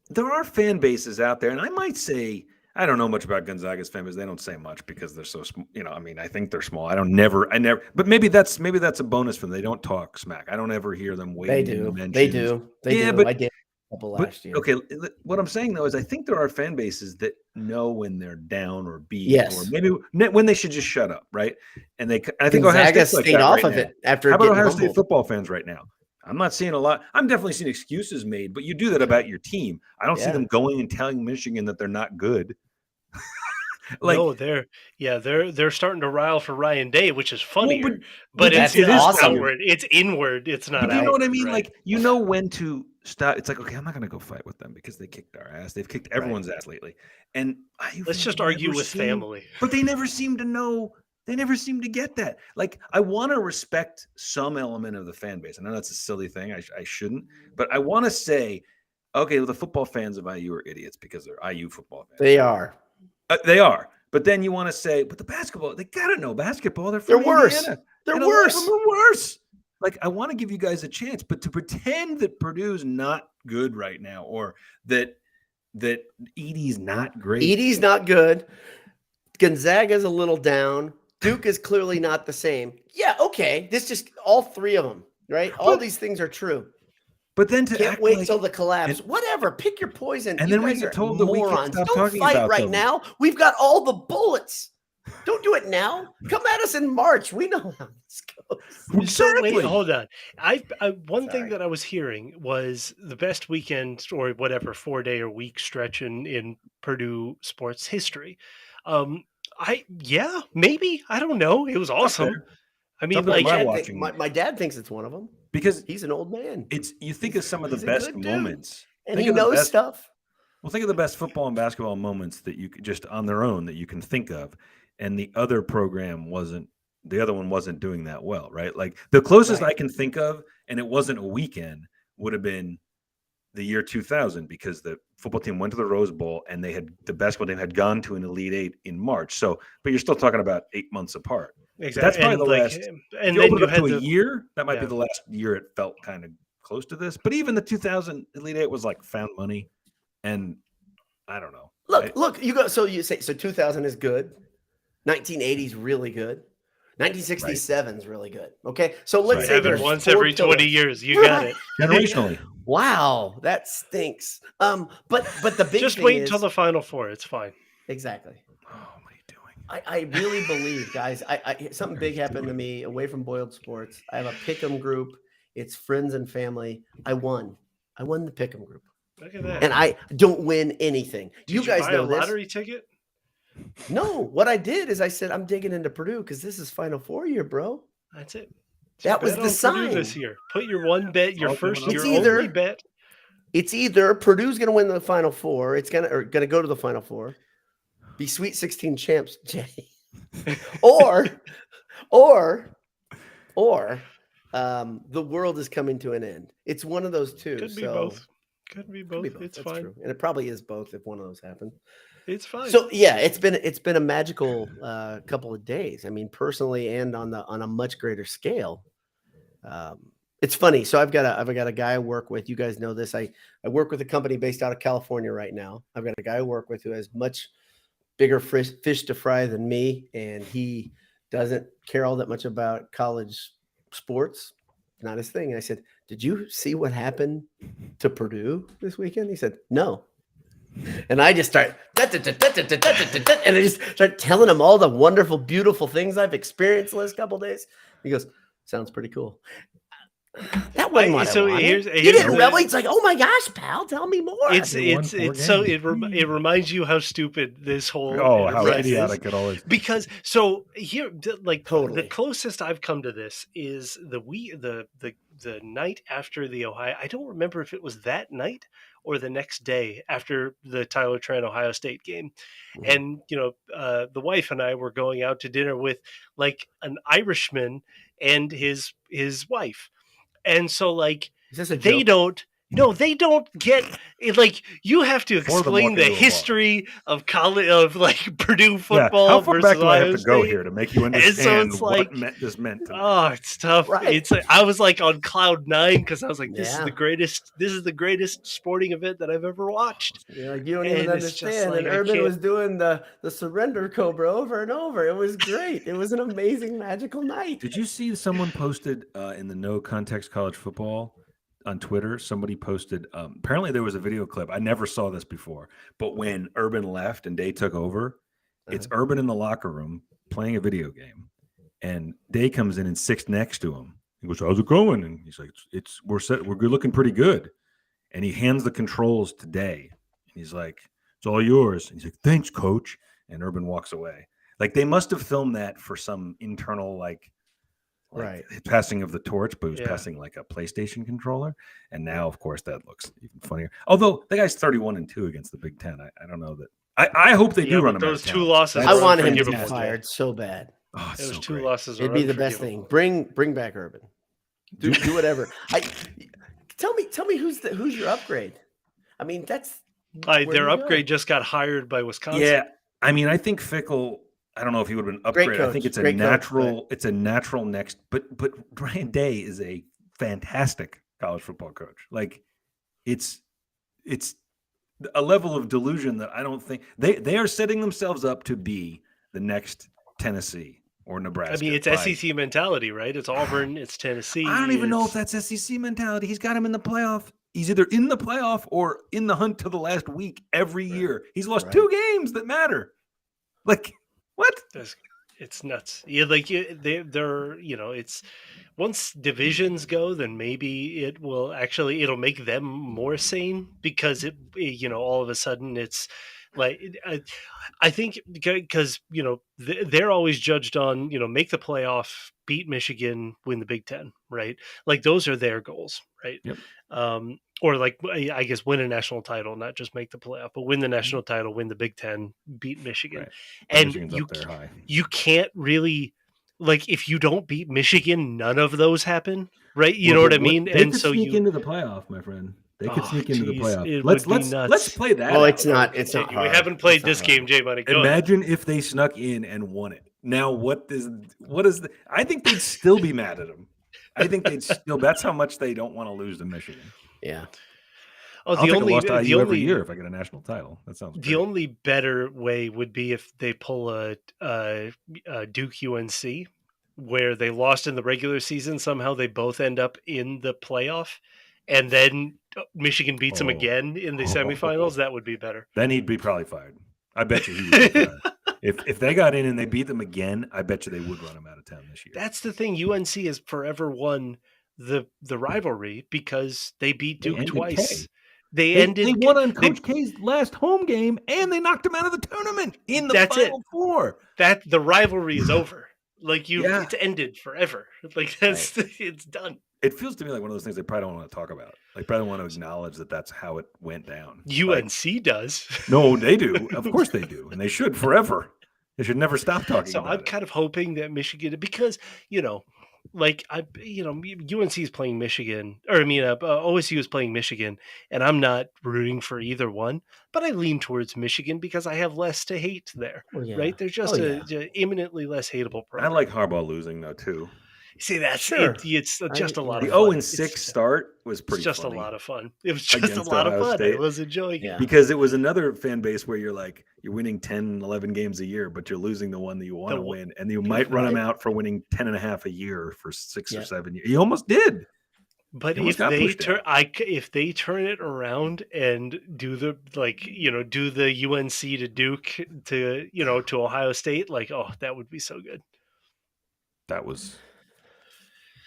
there are fan bases out there, and I might say I don't know much about Gonzaga's fan base. They don't say much because they're so small. I mean, I think they're small. I never. But maybe that's a bonus for them. They don't talk smack. I don't ever hear them waiting. They do. But I did a couple last year. Okay, what I'm saying though is I think there are fan bases that know when they're down or beat, or maybe when they should just shut up, right? And I think Gonzaga stayed off of it after. How about Ohio State football fans right now? I'm not seeing a lot. I'm definitely seeing excuses made, but you do that about your team. I don't see them going and telling Michigan that they're not good. No, they're starting to rile for Ryan Day, which is funnier. But it's awesome. Outward. It's inward. It's not. You know what I mean? Right? When to stop. It's like, okay, I'm not going to go fight with them because they kicked our ass. They've kicked everyone's ass lately. And let's just argue with family. But they never seem to know. They never seem to get that. I want to respect some element of the fan base. I know that's a silly thing. I shouldn't. But I want to say, okay, well, the football fans of IU are idiots because they're IU football fans. They are. They are. But then you want to say, but the basketball, they got to know basketball. They're worse. Indiana. They're worse. They're worse. I want to give you guys a chance. But to pretend that Purdue's not good right now or that Edie's not great. Edie's not good. Gonzaga's a little down. Duke is clearly not the same. Yeah, okay. This just all three of them, right? All these things are true. But then can't wait till the collapse. Whatever, pick your poison. And then we get told that we can stop talking about fight right now. We've got all the bullets. Don't do it now. Come at us in March. We know how this goes. Exactly. So wait, hold on. One thing that I was hearing was the best weekend or whatever 4-day or week stretch in Purdue sports history. Maybe. I don't know. It was awesome. I mean, my dad thinks it's one of them because he's an old man. You think of some of the best moments, and he knows stuff. Well, think of the best football and basketball moments that you just on their own that you can think of. and the other program wasn't. The other one wasn't doing that well, right? Like the closest I can think of, and it wasn't a weekend, would have been the year 2000 because the football team went to the Rose Bowl and the basketball team had gone to an Elite Eight in March. So, but you're still talking about 8 months apart. Exactly. That's probably and the like, last. and If you then open you it up had to a the year, that might be yeah. the last year it felt kind of close to this. But even the 2000 Elite Eight was like found money, and I don't know. Look, you go. So you say 2000 is good, 1980 is really good, 1967 is really good. Okay, so let's Right. say Happen there's once 4 every 20 pillars. years. You got Right. it. Generationally. Wow, that stinks. But the big Just thing wait is until the Final Four. It's fine. exactly. Oh, what are you doing? I really believe, guys. I something big happened to me away from Boiled Sports. I have a pick'em group. It's friends and family. I won the pick'em group, Look at that. and I don't win anything. Did you guys buy know a this. lottery ticket? No, what I did is I said I'm digging into Purdue because this is Final Four year, bro. That's it. That was Bet the on Purdue this sign. year. Put your one bet, your all first, going your up. only bet. It's either Purdue's going to win the Final Four. It's gonna go to the Final Four, be Sweet 16 champs, Jay, or the world is coming to an end. It's one of those two. Could be so both. Could be both. could be both. It's That's fine. true, and it probably is both if one of those happens. It's fine. So yeah, it's been a magical couple of days. I mean, personally, and on a much greater scale. It's funny. So I've got a guy I work with. You guys know this. I work with a company based out of California right now. I've got a guy I work with who has much bigger fish to fry than me, and he doesn't care all that much about college sports. Not his thing. And I said, "Did you see what happened to Purdue this weekend?" He said, "No." And I just start, and I just start telling him all the wonderful, beautiful things I've experienced the last couple of days. He goes, "Sounds pretty cool." That wasn't what I wanted. here's You didn't the- revel. It's like, "Oh my gosh, pal, tell me more." It's so it reminds you how stupid this whole How enterprise idiotic is. it all is. Because so here, like Totally. the closest I've come to this is the night after the Ohio. I don't remember if it was that night or the next day after the Tyler Tran Ohio State game, and the wife and I were going out to dinner with like an Irishman and his wife, and so like Is this a they joke? don't. No, they don't get it. Like you have to Four of them explain walk the into a bar. history of college of like Purdue Yeah. football How far versus back do I Ohio have to go State. here to make you And so understand it's what like, this meant to me? Oh, it's tough. Right. It's I was like on cloud 9 because I was like, this is Yeah. the greatest. This is the greatest sporting event that I've ever watched. You're like, you don't even And it's just understand. like, and I Urban can't- was doing the surrender cobra over and over. It was great. It was an amazing, magical night. Did you see someone posted in the No Context College Football on Twitter? Somebody posted, apparently there was a video clip. I never saw this before, but when Urban left and Day took over, it's Urban in the locker room playing a video game, and Day comes in and sits next to him. He goes, "How's it going?" And he's like, we're good, looking pretty good. And he hands the controls to Day, and he's like, "It's all yours." And he's like, "Thanks, coach." And Urban walks away. Like they must have filmed that for some internal Right. passing of the torch, but he was Yeah. passing like a PlayStation controller. And now, of course, that looks even funnier. Although the guy's 31-2 against the Big Ten. I don't know that. I hope they do Yeah, run but him. those 2 losses. I were want him to be unforgivable, Jay. fired so bad. Oh, it's Those so 2 great. losses. It'd are be the best unforgivable. thing. Bring back Urban. Do whatever. Tell me who's your upgrade. I mean, that's where Their you upgrade go. just got hired by Wisconsin. Yeah, I mean, I think Fickle. I don't know if he would have been Great upgraded. I think coach, it's a great coach, natural. It's a natural next. But Ryan Day is a fantastic college football coach. Like, it's a level of delusion that I don't think they are setting themselves up to be the next Tennessee or Nebraska. I mean, it's SEC mentality, right? It's Auburn, it's Tennessee. I don't even know if that's SEC mentality. He's got him in the playoff. He's either in the playoff or in the hunt to the last week every year. He's lost 2 games that matter. Like, what? It's nuts. Yeah, like they're it's once divisions go, then maybe it'll make them more sane because all of a sudden it's Like, I think because they're always judged on make the playoff, beat Michigan, win the Big Ten, right? Like those are their goals, right? Yep. Or like I guess win a national title, not just make the playoff, but win the national title, win the Big Ten, beat Michigan, Right. and Michigan's up there high. you can't really like if you don't beat Michigan, none of those happen, right? You know what I mean? They And could so sneak into the playoff, my friend. They could sneak into the geez, playoff. it Let's would be nuts. let's play that. Well, out. it's not Continue. hard. We haven't played It's not this game, hard. Jay Money. Go ahead. Imagine if they snuck in and won it. Now, what is the? I think they'd still be mad at them. I think they'd still. That's how much they don't want to lose to Michigan. Yeah. Oh, I'll take a loss to IU every year if I get a national title. That sounds. The only better way would be if they pull a Duke UNC, where they lost in the regular season. Somehow they both end up in the playoff, and then Michigan beats them again in the semifinals. That would be better. Then he'd be probably fired. I bet you he would be fired. If they got in and they beat them again, I bet you they would run them out of town this year. That's the thing. UNC has forever won the rivalry because they beat Duke twice. They won on Coach K's last home game, and they knocked him out of the tournament in the Final Four. That the rivalry is over. Like it's ended forever. Like it's done. It feels to me like one of those things they probably don't want to talk about. Like probably don't want to acknowledge that that's how it went down. UNC does. No, they do. Of course they do, and they should forever. They should never stop talking. So about I'm kind of hoping that Michigan, because like UNC is playing Michigan, or OSU is playing Michigan, and I'm not rooting for either one, but I lean towards Michigan because I have less to hate there. Right? They're just a imminently less hateable program. I like Harbaugh losing though too. See, that's it's just a lot of the fun. 0-6 start was pretty. It's just funny a lot of fun. It was just a lot Ohio of fun. State. I was enjoying it because it was another fan base where you're like you're winning 10, 11 games a year, but you're losing the one that you want to win, and you might run them out for winning 10 and a half a year for 6 or 7 years. You almost did. But if they turn it around and do the do the UNC to Duke to Ohio State, like that would be so good. That was.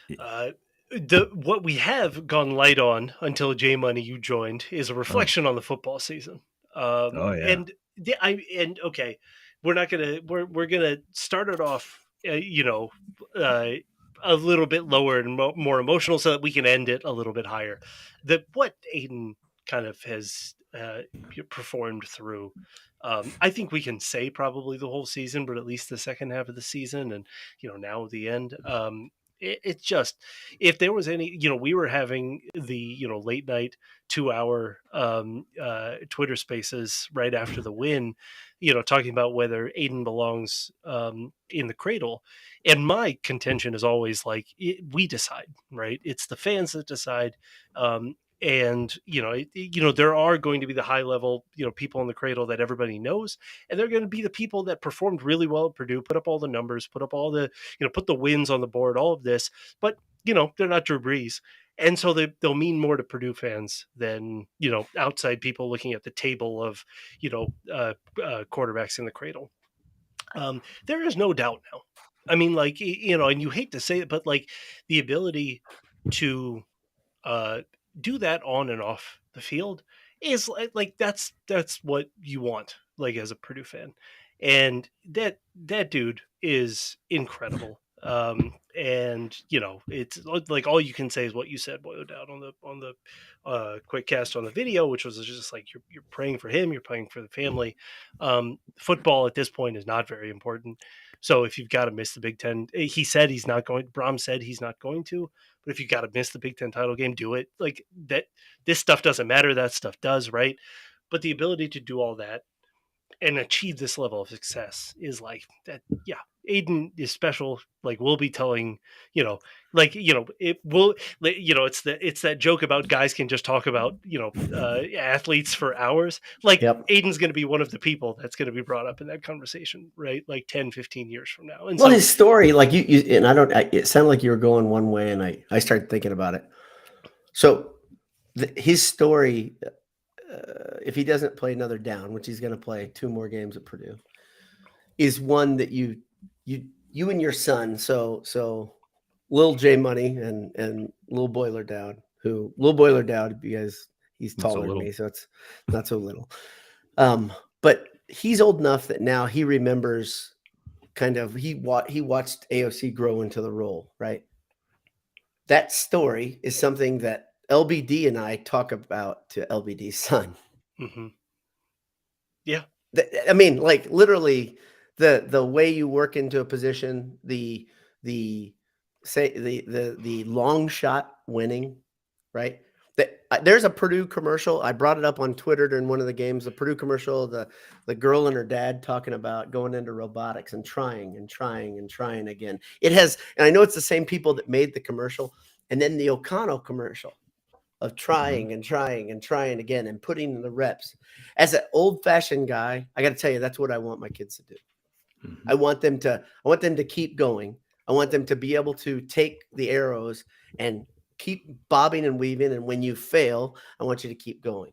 What we have gone light on until J Money you joined is a reflection on the football season. And okay, we're gonna start it off, a little bit lower and more emotional, so that we can end it a little bit higher. What Aiden kind of has performed through. I think we can say probably the whole season, but at least the second half of the season, and now the end. It's just, if there was any, we were having the late night 2-hour Twitter Spaces right after the win, talking about whether Aiden belongs in the cradle, and my contention is always like we decide, right? It's the fans that decide. And there are going to be the high level people in the cradle that everybody knows, and they're going to be the people that performed really well at Purdue, put up all the numbers, put up all the put the wins on the board, all of this, but they're not Drew Brees, and so they'll mean more to Purdue fans than outside people looking at the table of quarterbacks in the cradle. There is no doubt now. I mean, like, and you hate to say it, but like the ability to do that on and off the field is like that's what you want, like, as a Purdue fan, and that dude is incredible. And it's like all you can say is what you said, boiled down on the quick cast on the video, which was just like you're praying for him, you're praying for the family. Football at this point is not very important, so if you've got to miss the Big Ten, he said he's not going. Brom said he's not going to, but if you got to miss the Big Ten title game, do it. Like that, this stuff doesn't matter. That stuff does, right? But the ability to do all that and achieve this level of success is like that. Yeah, Aiden is special. Like, we'll be telling, it will, it's that joke about guys can just talk about, athletes for hours. Like, Aiden's going to be one of the people that's going to be brought up in that conversation, right? Like 10, 15 years from now. And well, his story, like you and it sounded like you were going one way, and I started thinking about it. So his story, if he doesn't play another down, which he's going to play 2 more games at Purdue, is one that you and your son, so Lil J Money and Lil Boiler Dowd, because he's taller than me, so it's not so little. But he's old enough that now he remembers he watched AOC grow into the role, right? That story is something that LBD and I talk about to LBD's son. Mm-hmm. Yeah. I mean, like literally the way you work into a position, the long shot winning, right? There's a Purdue commercial. I brought it up on Twitter during one of the games. The Purdue commercial, the girl and her dad talking about going into robotics and trying again. It has, and I know it's the same people that made the commercial, and then the O'Connell commercial of trying again and putting in the reps. As an old-fashioned guy, I got to tell you, that's what I want my kids to do. Mm-hmm. I want them to keep going. I want them to be able to take the arrows and keep bobbing and weaving. And when you fail, I want you to keep going.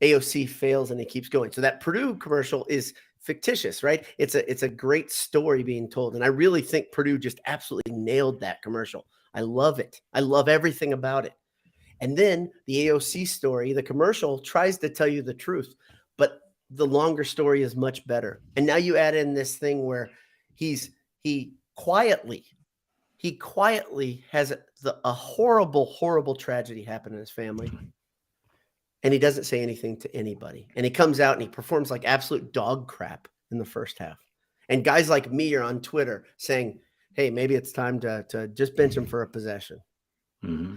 AOC fails and he keeps going. So that Purdue commercial is fictitious, right? It's a great story being told. And I really think Purdue just absolutely nailed that commercial. I love it. I love everything about it. And then the AOC story, the commercial tries to tell you the truth, but the longer story is much better. And now you add in this thing where he quietly has a horrible tragedy happen in his family. And he doesn't say anything to anybody. And he comes out and he performs like absolute dog crap in the first half. And guys like me are on Twitter saying, hey, maybe it's time to just bench him for a possession. Mm-hmm.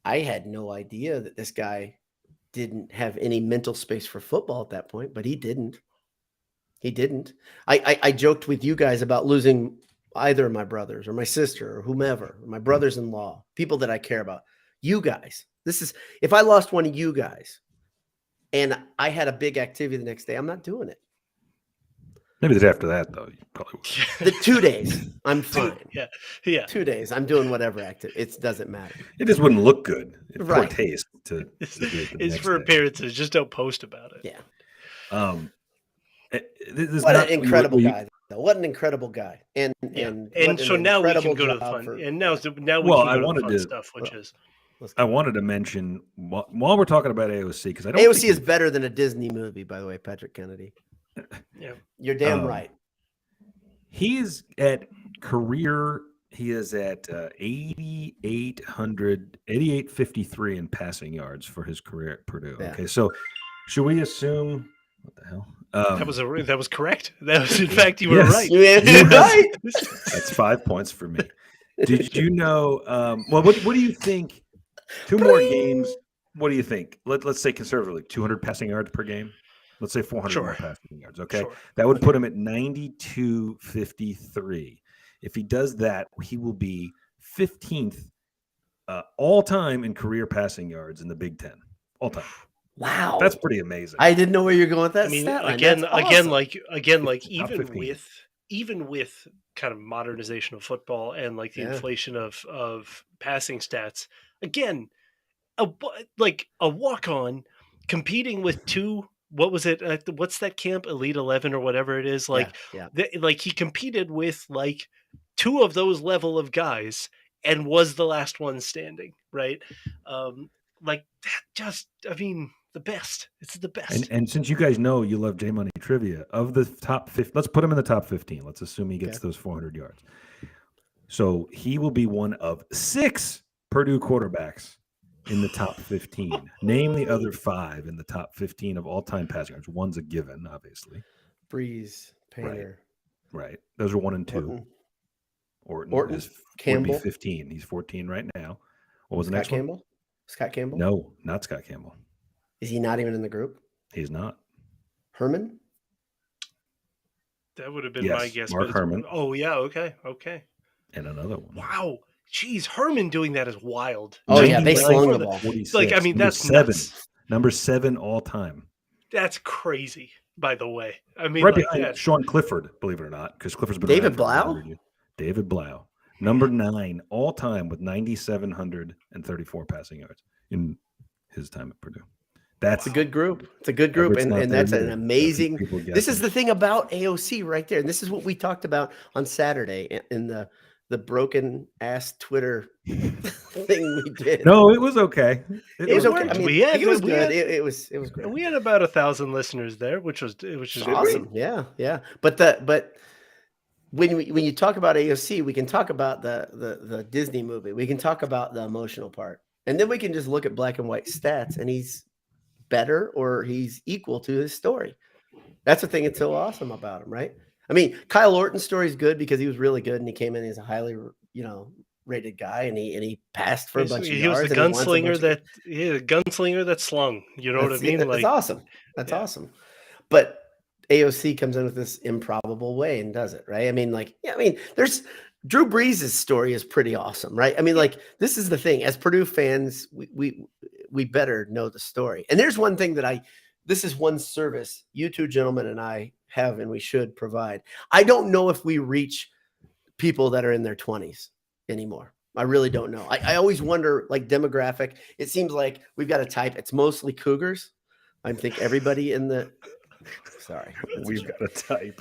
I had no idea that this guy didn't have any mental space for football at that point, but he didn't. I joked with you guys about losing either of my brothers or my sister or whomever, or my brothers-in-law, people that I care about. You guys, if I lost one of you guys and I had a big activity the next day, I'm not doing it. Maybe the day after that, though, you probably would. The 2 days, I'm fine. Yeah. 2 days, I'm doing whatever activity. It doesn't matter. It just wouldn't look good. It's Right. poor taste to do it the It's next for day. appearances. Just don't post about it. Yeah. What an incredible guy, though. What an incredible guy. And so now we can go to the fun. And now we can go to the fun stuff, which is. I wanted to mention while we're talking about AOC, because I don't AOC is better than a Disney movie, by the way, Patrick Kennedy. Yeah, you're damn right. He is at 8853 in passing yards for his career at Purdue. Yeah. Okay, so should we assume what the hell? That was correct. That was, in fact, you were right. You answered right. That's 5 points for me. Did you know? Well, what do you think? 2 more games. What do you think? Let's say conservatively, 200 passing yards per game. Let's say 400 more passing yards. Okay, that would put him at 92.53. If he does that, he will be 15th all time in career passing yards in the Big Ten. All time. Wow, that's pretty amazing. I didn't know where you're going with that. I mean, stat line. again, awesome. like even with kind of modernization of football and like the inflation of passing stats, again, a walk-on competing with two. What was it? What's that camp? Elite 11 or whatever it is. Like, he competed with like 2 of those level of guys and was the last one standing. Right. Like that. Just, I mean, the best. It's the best. And since you guys know you love J Money trivia, of the top 50, let's put him in the top 15. Let's assume he gets those 400 yards. So he will be one of 6 Purdue quarterbacks in the top 15. Name the other 5 in the top 15 of all-time passing yards. One's a given, obviously. Breeze, Painter. Right. Those are 1 and 2. Orton is Campbell. 15. He's 14 right now. What was the next Campbell? one? Scott Campbell? No, not Scott Campbell. Is he not even in the group? He's not. Herman? That would have been my guess. Mark Herman. Oh, yeah. Okay. And another one. Wow. Jeez, Herman doing that is wild. Oh, yeah, they slung the ball. Like, I mean, that's 7. nuts. Number 7 all time. That's crazy, by the way. I mean, right behind Sean Clifford, believe it or not, because Clifford's been David Blau? David Blau. Number 9 all time with 9,734 passing yards in his time at Purdue. That's a good group. It's a good group. And that's an amazing. This is the thing about AOC right there. And this is what we talked about on Saturday in the the broken ass Twitter thing we did. No, it was okay. It was okay. worked. I mean, We had- it was we good. had- It was great. We had about 1,000 listeners there, which is Awesome. Yeah. But when you talk about AOC, we can talk about the Disney movie. We can talk about the emotional part, and then we can just look at black and white stats, and he's better or he's equal to his story. That's the thing that's so awesome about him, right? I mean, Kyle Orton's story is good because he was really good and he came in as a highly, rated guy, and he passed for a bunch of He was yards. the gunslinger that slung. You know what I mean? That's awesome. That's awesome. But AOC comes in with this improbable way and does it, right? I mean, there's Drew Brees' story is pretty awesome, right? I mean, this is the thing. As Purdue fans, we better know the story. And there's one thing this is one service you two gentlemen and I have, and we should provide. I don't know if we reach people that are in their 20s anymore. I really don't know. I always wonder, demographic. It seems like we've got a type. It's mostly Cougars. I think everybody in the. Sorry, we've got a type.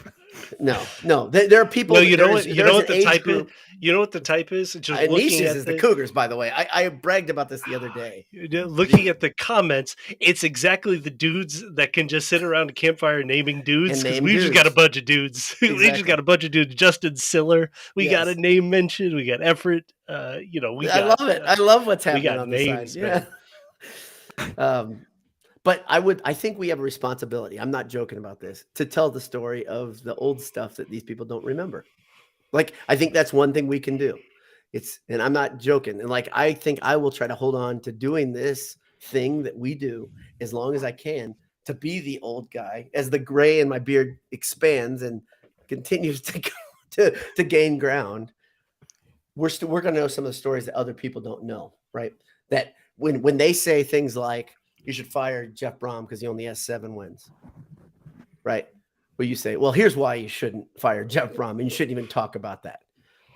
No. There are people. No, you know what the type is. Group. You know what the type is? Just looking at the Cougars. By the way, I bragged about this the other day. Looking at the comments, it's exactly the dudes that can just sit around a campfire naming dudes. Because we just got a bunch of dudes. Exactly. We just got a bunch of dudes. Justin Siller. We got a name mentioned. We got Everett. I love it. I love what's happening on names, the side. Yeah. But I think we have a responsibility. I'm not joking about this, to tell the story of the old stuff that these people don't remember. I think that's one thing we can do. And I'm not joking. And I think I will try to hold on to doing this thing that we do as long as I can, to be the old guy as the gray in my beard expands and continues to gain ground. We're going to know some of the stories that other people don't know, right? That when they say things like, you should fire Jeff Brom because he only has 7 wins, right? Well, you say, well, here's why you shouldn't fire Jeff Brom, and you shouldn't even talk about that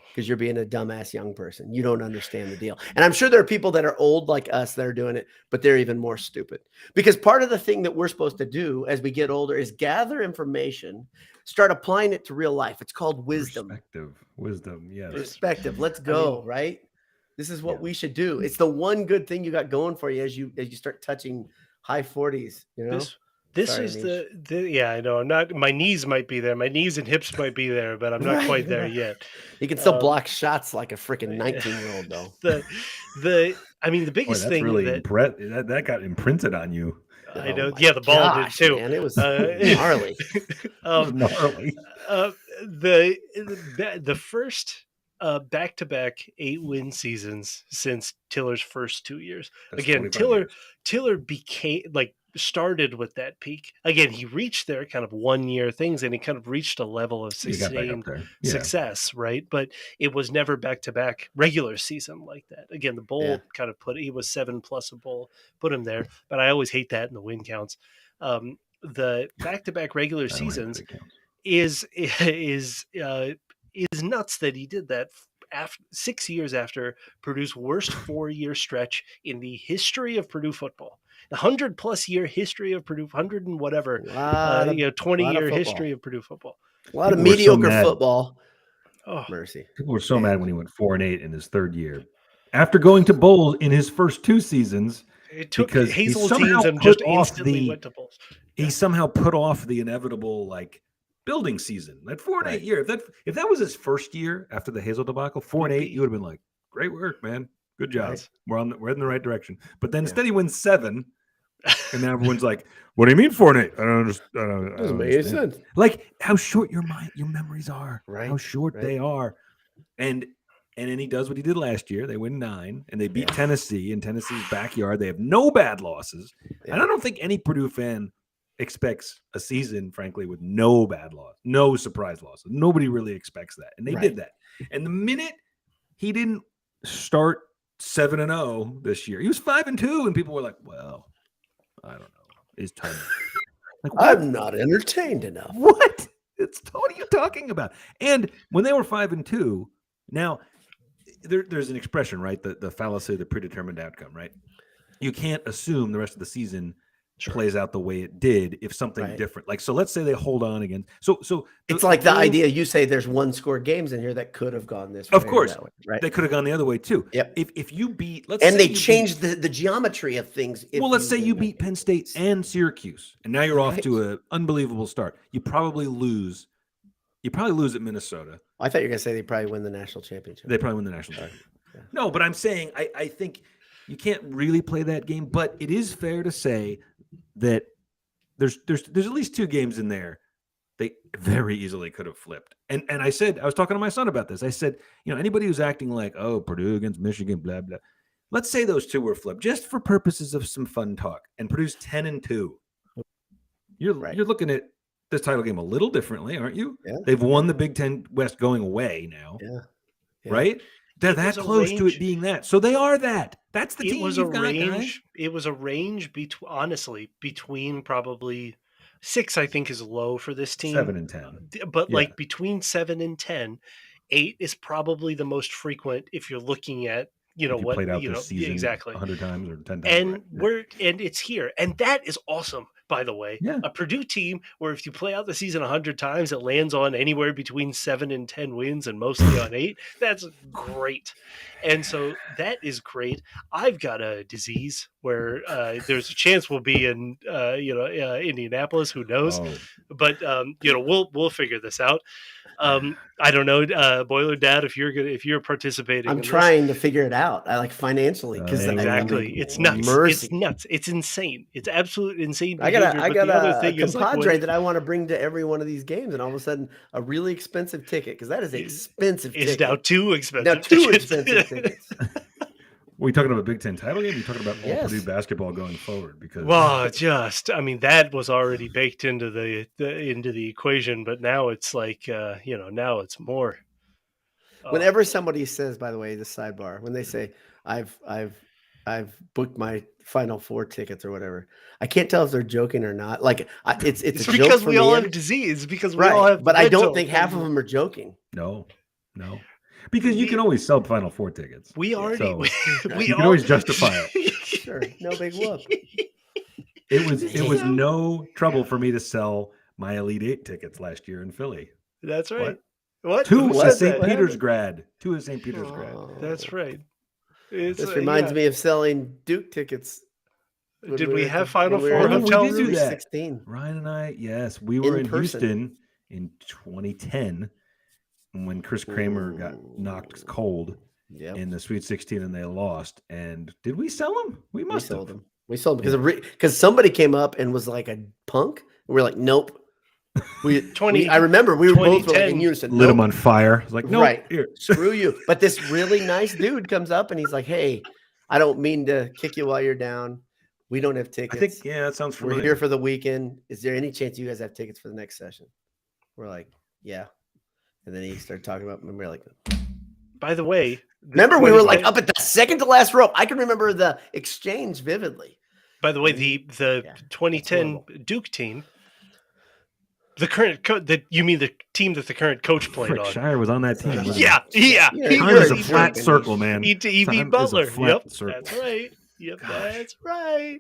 because you're being a dumbass young person. You don't understand the deal. And I'm sure there are people that are old like us that are doing it, but they're even more stupid. Because part of the thing that we're supposed to do as we get older is gather information, start applying it to real life. It's called wisdom. Wisdom, yes. Perspective. Let's go, right? This is what we should do. It's the one good thing you got going for you as you start touching high 40s. This is I know. I'm not. My knees might be there. My knees and hips might be there, but I'm not quite there yet. You can still block shots like a freaking 19-year-old, though. The biggest thing really that got imprinted on you. I know. Yeah, the ball did too. Man, it was gnarly. Gnarly. The first back-to-back 8-win seasons since Tiller's first 2 years. Again, Tiller became started with that peak. Again, he reached their kind of 1-year things, and he kind of reached a level of sustained success, right? But it was never back-to-back regular season like that. Again, the bowl kind of he was 7+ a bowl, put him there. But I always hate that in the win counts. The back-to-back regular seasons is nuts that he did that 6 years after Purdue's worst 4-year stretch in the history of Purdue football. The 100+ year history of Purdue, 100 and whatever, 20-year history of Purdue football. A lot of mediocre football. Oh, mercy! People were so mad when he went 4-8 in his 3rd year, after going to bowls in his first 2 seasons. It took Hazeltine's and just instantly went to bowls. He somehow put off the inevitable building season. That 4-8 year. If that was his first year after the Hazel debacle, 4-8, you would have been like, "Great work, man. Good job. Right. We're in the right direction." But then instead he wins 7, and then everyone's like, "What do you mean 4-8? I don't understand." Doesn't make any sense. How short your memories are. Right. How short they are. And then he does what he did last year. They win 9, and they beat Tennessee in Tennessee's backyard. They have no bad losses. Yeah. And I don't think any Purdue fan expects a season, frankly, with no bad loss, no surprise losses. Nobody really expects that. And they did that. And the minute he didn't start 7-0 this year, he was 5-2, and people were like, "Well, I don't know. It's time." I'm not entertained enough. What? What are you talking about? And when they were 5-2, now there's an expression, right? The fallacy of the predetermined outcome, right? You can't assume the rest of the season plays out the way it did if something different. Like, so let's say they hold on again. So it's like the idea you say there's one score games in here that could have gone this way. Of course, that way, right? They could have gone the other way too. Yep. If you beat, they changed the geometry of things. Let's say you beat Penn State and Syracuse, and now you're off to an unbelievable start. You probably lose. You probably lose at Minnesota. I thought you were going to say they probably win the national championship. They probably win the national championship. Yeah. No, but I'm saying I think you can't really play that game. But it is fair to say that there's at least 2 games in there they very easily could have flipped. And I said, I was talking to my son about this. I said, anybody who's acting like, oh, Purdue against Michigan, blah blah. Let's say those 2 were flipped, just for purposes of some fun talk, and Purdue's 10-2. You're looking at this title game a little differently, aren't you? Yeah. They've won the Big Ten West going away now. Yeah. Right? They're that close to it being that. So they are that. That's the team you've got, guys. It was a range between probably 6, I think, is low for this team. 7 and 10. But like between 7 and 10, 8 is probably the most frequent if you're looking at what played out this season exactly 100 times or 10 times. And and it's here. And that is awesome. By the way, a Purdue team where if you play out the season 100 times, it lands on anywhere between 7 and 10 wins and mostly on 8. That's great. And so that is great. I've got a disease where there's a chance we'll be in, Indianapolis. Who knows? Oh. But we'll figure this out. I don't know, Boiler Dad, if you're participating. I'm trying to figure it out. I like financially because exactly, it's nuts. Mercy. It's nuts. It's insane. It's absolute insane. I got a compadre that I want to bring to every one of these games, and all of a sudden, a really expensive ticket because that is expensive. It's now too expensive. Now 2 expensive tickets. Were you talking about a Big Ten title game? Are you talking about all Purdue basketball going forward? Because that was already baked into the equation, but now it's like now it's more. Whenever somebody says, by the way, the sidebar, when they say I've booked my Final Four tickets or whatever, I can't tell if they're joking or not. Like it's a because joke for we all me. have disease because we all have. But I don't think half of them are joking. No. Because you can always sell Final Four tickets. We can always justify it. Sure, no big whoop. It was no trouble for me to sell my Elite 8 tickets last year in Philly. That's right. What? Two a St. Peter's grad. That's right. This reminds me of selling Duke tickets. Did we have Final Four hotels? We did do that. 16. Ryan and I, yes, we were in person. Houston in 2010 when Chris Kramer got knocked cold in the Sweet 16 and they lost. And did we sell them? We sold them. We sold them because somebody came up and was like a punk. And we're like, nope. I remember we were both like in unison. Lit him on fire. I was like, no, right. Screw you. But this really nice dude comes up and he's like, hey, I don't mean to kick you while you're down. We don't have tickets. I think, that sounds familiar. We're here for the weekend. Is there any chance you guys have tickets for the next session? We're like, yeah. And then he started talking about, and we're like, by the way, remember we were like up at the second to last row. I can remember the exchange vividly. By the way, the 2010 Duke team, the current you mean the team that the current coach played on? Shire was on that team. Yeah. Time is a flat circle, man. He beat Butler. Yep, that's right. Yep, that's right.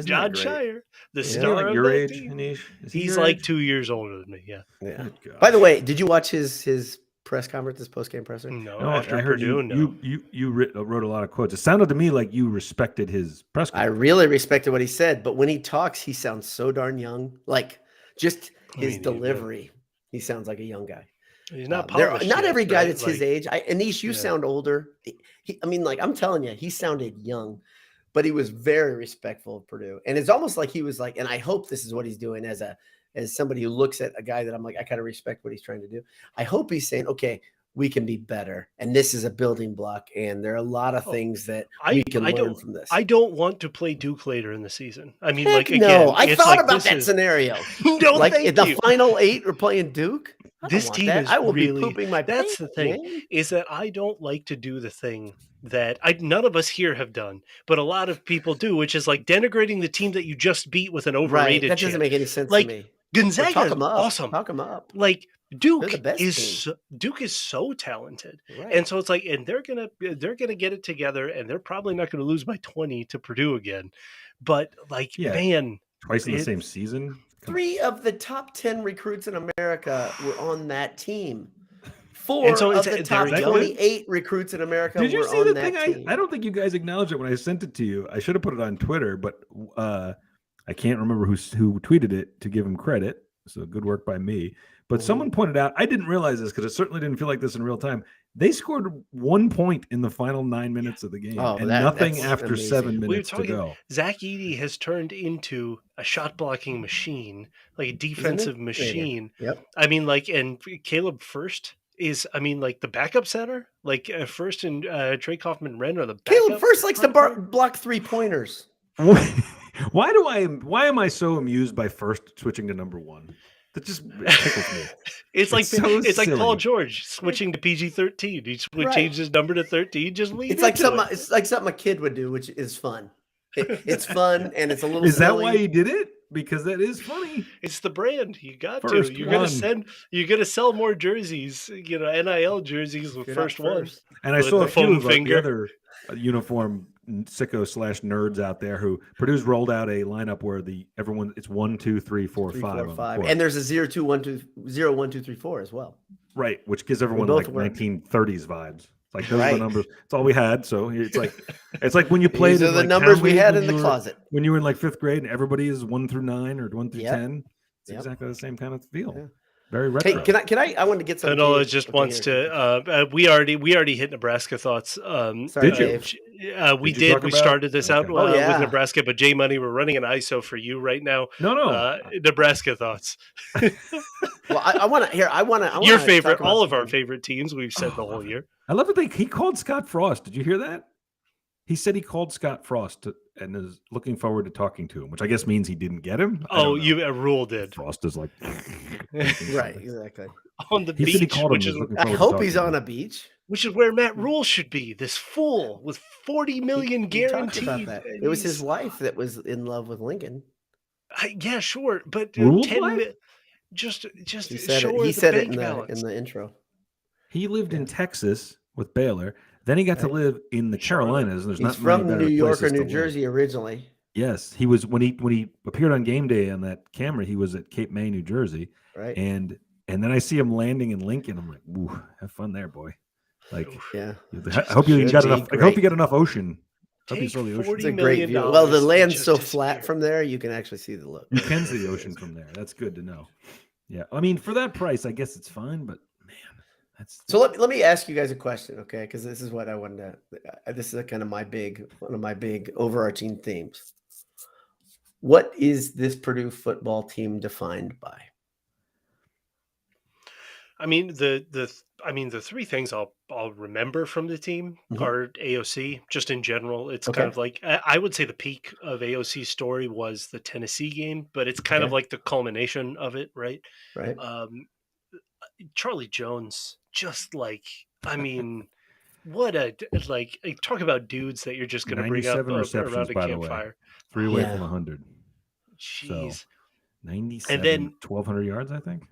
John Shire, the star of your age, team. Anish? He's like 2 years older than me. Yeah. By the way, did you watch his press conference, his post-game presser? No, after I heard you wrote a lot of quotes. It sounded to me like you respected his press conference. I really respected what he said, but when he talks, he sounds so darn young. Like just his delivery, he sounds like a young guy. He's not polished. Not every guy that's his age. Anish, you sound older. I'm telling you, he sounded young. But he was very respectful of Purdue. And it's almost like he was like, and I hope this is what he's doing as somebody who looks at a guy that I'm like, I kind of respect what he's trying to do. I hope he's saying, okay, we can be better. And this is a building block. And there are a lot of things that we can learn from this. I don't want to play Duke later in the season. I mean, I thought about that scenario. No, like in the final 8, we're playing Duke. This team is I will really, be pooping my that's pants, the thing, man. is that I don't like to do the thing that none of us here have done, but a lot of people do, which is like denigrating the team that you just beat with an overrated. That doesn't make any sense to me. Gonzaga is awesome. Talk them up. Like Duke is so talented, and so it's like, and they're gonna get it together, and they're probably not going to lose by 20 to Purdue again. But man, Twice in the same season. 3 of the top 10 recruits in America were on that team. And 4 so of it's- the there top you go. 28 recruits in America Did you were see on the that thing? team. I don't think you guys acknowledged it when I sent it to you. I should have put it on Twitter, but I can't remember who tweeted it to give him credit. So good work by me. But someone pointed out, I didn't realize this because it certainly didn't feel like this in real time. They scored 1 point in the final 9 minutes of the game and nothing after amazing. 7 minutes to go. Zach Edey has turned into a shot blocking machine, like a defensive machine. Yep. I mean, like, and Caleb First is, I mean, like the backup center, like First and Trey Kaufman-Renn are the backup. Caleb First likes to block 3-pointers. Why am I so amused by First switching to number 1? That just tickles me. It's like silly. Paul George switching to PG-13. He changed his number to 13. Just leave It's like something a kid would do, which is fun. It's fun and it's a little. Is that silly. why he did it? Because that is funny. It's the brand. You got First to. You're one. gonna sell more jerseys. NIL jerseys with You're first not one. first. And I With saw the a few foam of finger. the other uniform sicko/nerds out there who Purdue's rolled out a lineup where everyone it's 1, 2, 3, 4, 3, 5 4, on the 5. court. And there's a 0, 2, 1, 2, 0, 1, 2, 3, 4 as well. Right, which gives everyone both like work. 1930s vibes. It's like those are Right. the numbers. It's all we had. So it's like when you played. These are in, the like, numbers town we league had when in the you were- closet. when you were in like 5th grade, and everybody is 1 through 9 or 1 through Yep. 10. It's Yep. exactly the same kind of feel. Yeah. Very retro. Hey, can I? I want to get some. Fanola just wants to. We already hit Nebraska thoughts. Sorry, Did you? Dave. We Did you talk did. We about- started this out Okay. Oh, yeah. with Nebraska, but J Money, we're running an ISO for you right now. No. Nebraska thoughts. Well, I want to hear. I want to. Your favorite, all of our favorite teams. We've said the whole year. I love that he called Scott Frost. Did you hear that? He said he called Scott Frost and is looking forward to talking to him, which I guess means he didn't get him. I don't know. Rule did Frost is like Right, exactly. on the He said he beach, called him. which He's is looking I forward to hope talking he's to on him. a beach. where Matt Rule should be. This fool with 40 million He talked guaranteed. about that. It was his wife that was in love with Lincoln. Yeah, sure, but Rule's 10 wife? just He said show it. her He the said it bank in balance. the intro. He lived in Texas with Baylor. Then he got to live in the Carolinas. And there's He's not from many New better York or places New to live. Jersey originally. Yes, he was when he appeared on game day on that camera. He was at Cape May, New Jersey, Right. and then I see him landing in Lincoln. I'm like, "Ooh, have fun there, boy!" Like, Yeah. I hope you should got be enough. I great. hope you got enough ocean. I hope you Take saw the ocean. It's a $40 great view. million Well, the and land's just so disappear. flat from there, you can actually see the look. You can see the ocean from there. That's good to know. Yeah, I mean, for that price, I guess it's fine. But man, that's So let me ask you guys a question, okay? Because this is what I wanted to. This is kind of one of my big overarching themes. What is this Purdue football team defined by? I mean, the three things I'll remember from the team Mhm. are AOC. Just in general, it's Okay. kind of like I would say the peak of AOC's story was the Tennessee game, but it's kind of Okay. like the culmination of it, right? Right? Charlie Jones, just like I mean, what a talk about dudes that you're just going to bring up 97 receptions, around a by the way. campfire. 3 away Yeah. from 100. Jeez, 97, And then- 1,200 yards, I think.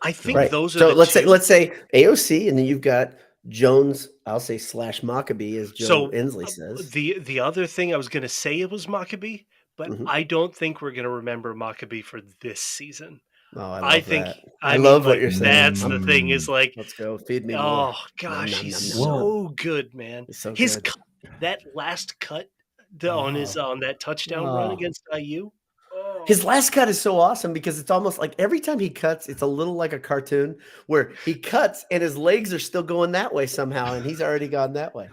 I think Right. those are. So the let's two. say AOC, and then you've got Jones. I'll say / Maccabee, as Joe So Inslee says. the other thing I was going to say it was Maccabee, but Mhm. I don't think we're going to remember Maccabee for this season. Oh, I love I think that. I I mean, love what like, you're saying. That's the thing is like, Let's go. Feed me more. oh gosh, Nom, he's nom, nom, so good, man. He's so His good. that last cut on that touchdown run Oh. against IU. Oh. His last cut is so awesome because it's almost like every time he cuts, it's a little like a cartoon where he cuts and his legs are still going that way somehow, and he's already gone that way.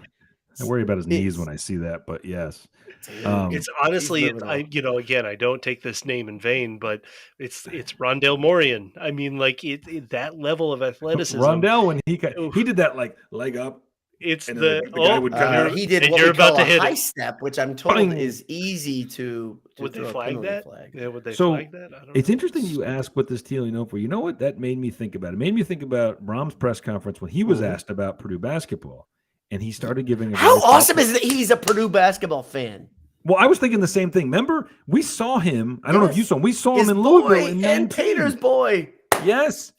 I worry about his knees It's- when I see that, but yes. It's honestly, living again, I don't take this name in vain, but it's Rondell Morian. I mean, like that level of athleticism. Rondell, when he Oof. did that like leg up, It's and the, then the guy would kind of He did and what you're we call about to a hit high it. step, which I'm told Bang. is easy to Would they throw a flag penalty that? flag. Yeah, would they So, flag that? I don't it's know. interesting you ask what this team, for. You know what that made me think about? It made me think about Brahm's press conference when he was Mhm. asked about Purdue basketball, and he started giving. How awesome is it that he's a Purdue basketball fan? Well, I was thinking the same thing. Remember, we saw him. I don't know if you Yes. saw him. We saw His him in Louisville boy in and 19. Tater's boy. Yes,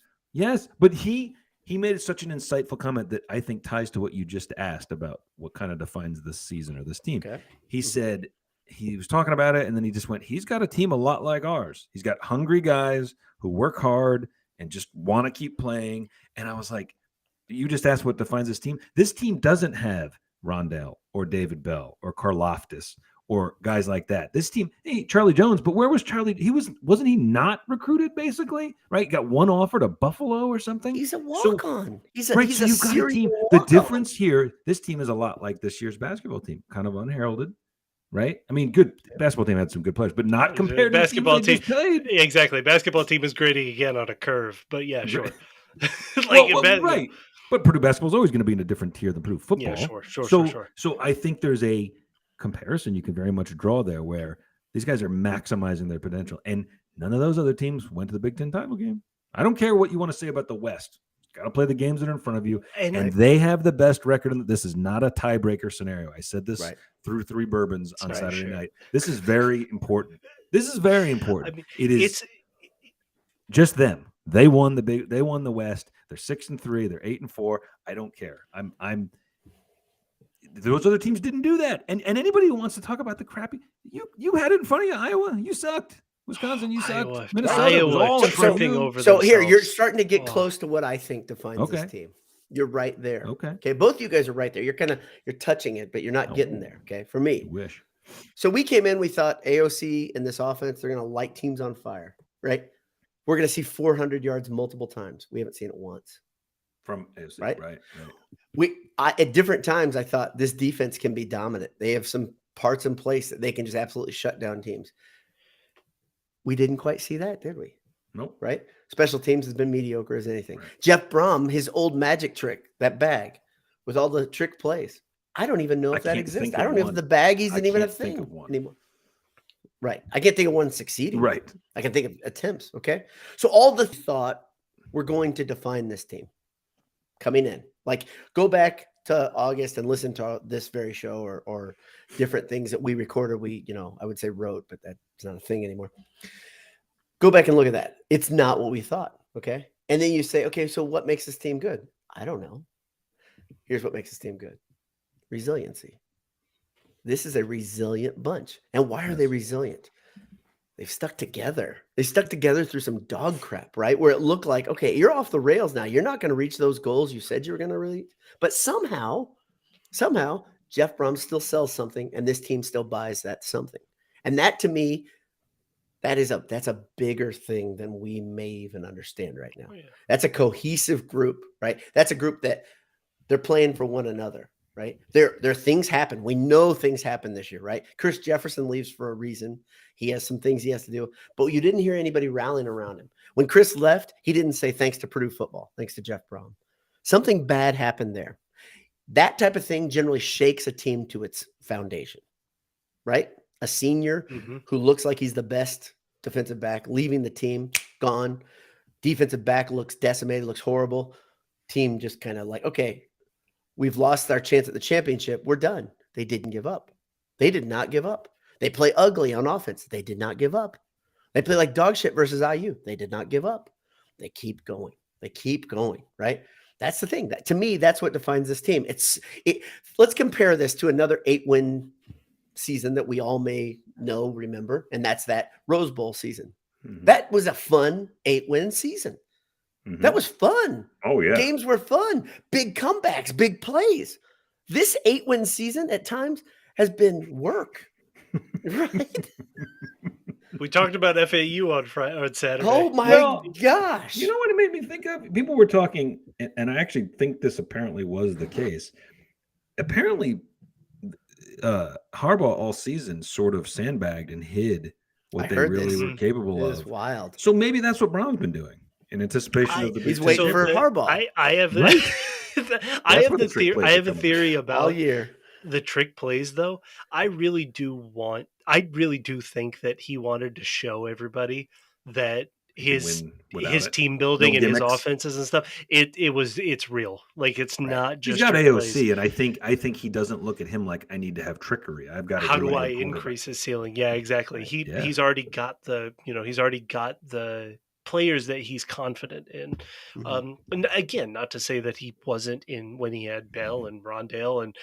but he made such an insightful comment that I think ties to what you just asked about what kind of defines this season or this team. Okay. He said he was talking about it, and then he just went, he's got a team a lot like ours. He's got hungry guys who work hard and just want to keep playing. And I was like, you just asked what defines this team. This team doesn't have Rondell or David Bell or Karlaftis or guys like that. This team, hey, Charlie Jones, but where was Charlie? Wasn't he not recruited basically? Right? Got one offer to Buffalo or something. He's a walk-on. He's a so you've got a team. The difference here, this team is a lot like this year's basketball team, kind of unheralded. Right? I mean, good basketball team had some good players, but not compared to basketball the teams they team. just played. Exactly. Basketball team is grading again on a curve, but yeah, sure. Right. But Purdue basketball is always going to be in a different tier than Purdue football. Yeah, sure. So I think there's a comparison you can very much draw there where these guys are maximizing their potential, and none of those other teams went to the Big Ten title game. I don't care what you want to say about the West. Got to play the games that are in front of you, and they have the best record. This is not a tiebreaker scenario. I said this through 3 bourbons on Saturday night. This is very important. I mean, it is just them. They won the West. They're 6-3. They're 8-4. I don't care. Those other teams didn't do that. And anybody who wants to talk about the crappy, you had it in front of you. Iowa, you sucked. Wisconsin, you sucked. Minnesota was all in front of you. So here, you're starting to get close to what I think defines this team. You're right there. Okay. Both of you guys are right there. You're touching it, but you're not getting there. Okay. For me. Wish. So we came in, we thought AOC in this offense, they're going to light teams on fire, right? We're going to see 400 yards multiple times. We haven't seen it once. From AOC, right. At different times, I thought this defense can be dominant. They have some parts in place that they can just absolutely shut down teams. We didn't quite see that, did we? Nope. Right? Special teams has been mediocre as anything. Right. Jeff Brom, his old magic trick, that bag with all the trick plays. I don't even know if that exists. I don't know if the bag isn't even a thing anymore. Right. I can't think of one succeeding. Right. I can think of attempts. Okay. So all the thought we're going to define this team coming in. Like, go back to August and listen to this very show or different things that we recorded. I would say wrote, but that's not a thing anymore. Go back and look at that. It's not what we thought. Okay. And then you say, okay, so what makes this team good? I don't know. Here's what makes this team good. Resiliency. This is a resilient bunch. And why are they resilient? They've stuck together. They stuck together through some dog crap, right? Where it looked like, okay, you're off the rails now. You're not going to reach those goals you said you were going to reach. But somehow, Jeff Brom still sells something, and this team still buys that something. And that, to me, that's a bigger thing than we may even understand right now. Oh, yeah. That's a cohesive group, right? That's a group that they're playing for one another, right? There things happen. We know things happen this year, right? Chris Jefferson leaves for a reason. He has some things he has to do, but you didn't hear anybody rallying around him. When Chris left, he didn't say thanks to Purdue football, thanks to Jeff Brom. Something bad happened there. That type of thing generally shakes a team to its foundation, right? A senior who looks like he's the best defensive back, leaving the team, gone. Defensive back looks decimated, looks horrible. Team just kind of like, okay, we've lost our chance at the championship. We're done. They didn't give up. They did not give up. They play ugly on offense. They did not give up. They play like dog shit versus IU. They did not give up. They keep going. Right? That's the thing. That, to me, that's what defines this team. Let's compare this to another 8-win season that we all may remember, and that's that Rose Bowl season. Mm-hmm. That was a fun 8-win season. Mm-hmm. That was fun. Oh, yeah. Games were fun. Big comebacks, big plays. This 8-win season at times has been work. Right? We talked about FAU on Saturday. Oh my gosh. You know what it made me think of? People were talking, and I actually think this apparently was the case. Apparently, Harbaugh all season sort of sandbagged and hid what they really were capable of. It's wild. So maybe that's what Brown's been doing in anticipation of the. He's waiting for Harbaugh. I have a theory about all year. The trick plays, though. I really do think that he wanted to show everybody that his team building and his offenses and stuff, it's real. Like, it's not just. He's got AOC, plays. And I think he doesn't look at him like, I need to have trickery. I've got to. How do I increase his ceiling? Yeah, exactly. Right. He's already got the players that he's confident in. Mm-hmm. And again, not to say that he wasn't in when he had Bell and Rondale and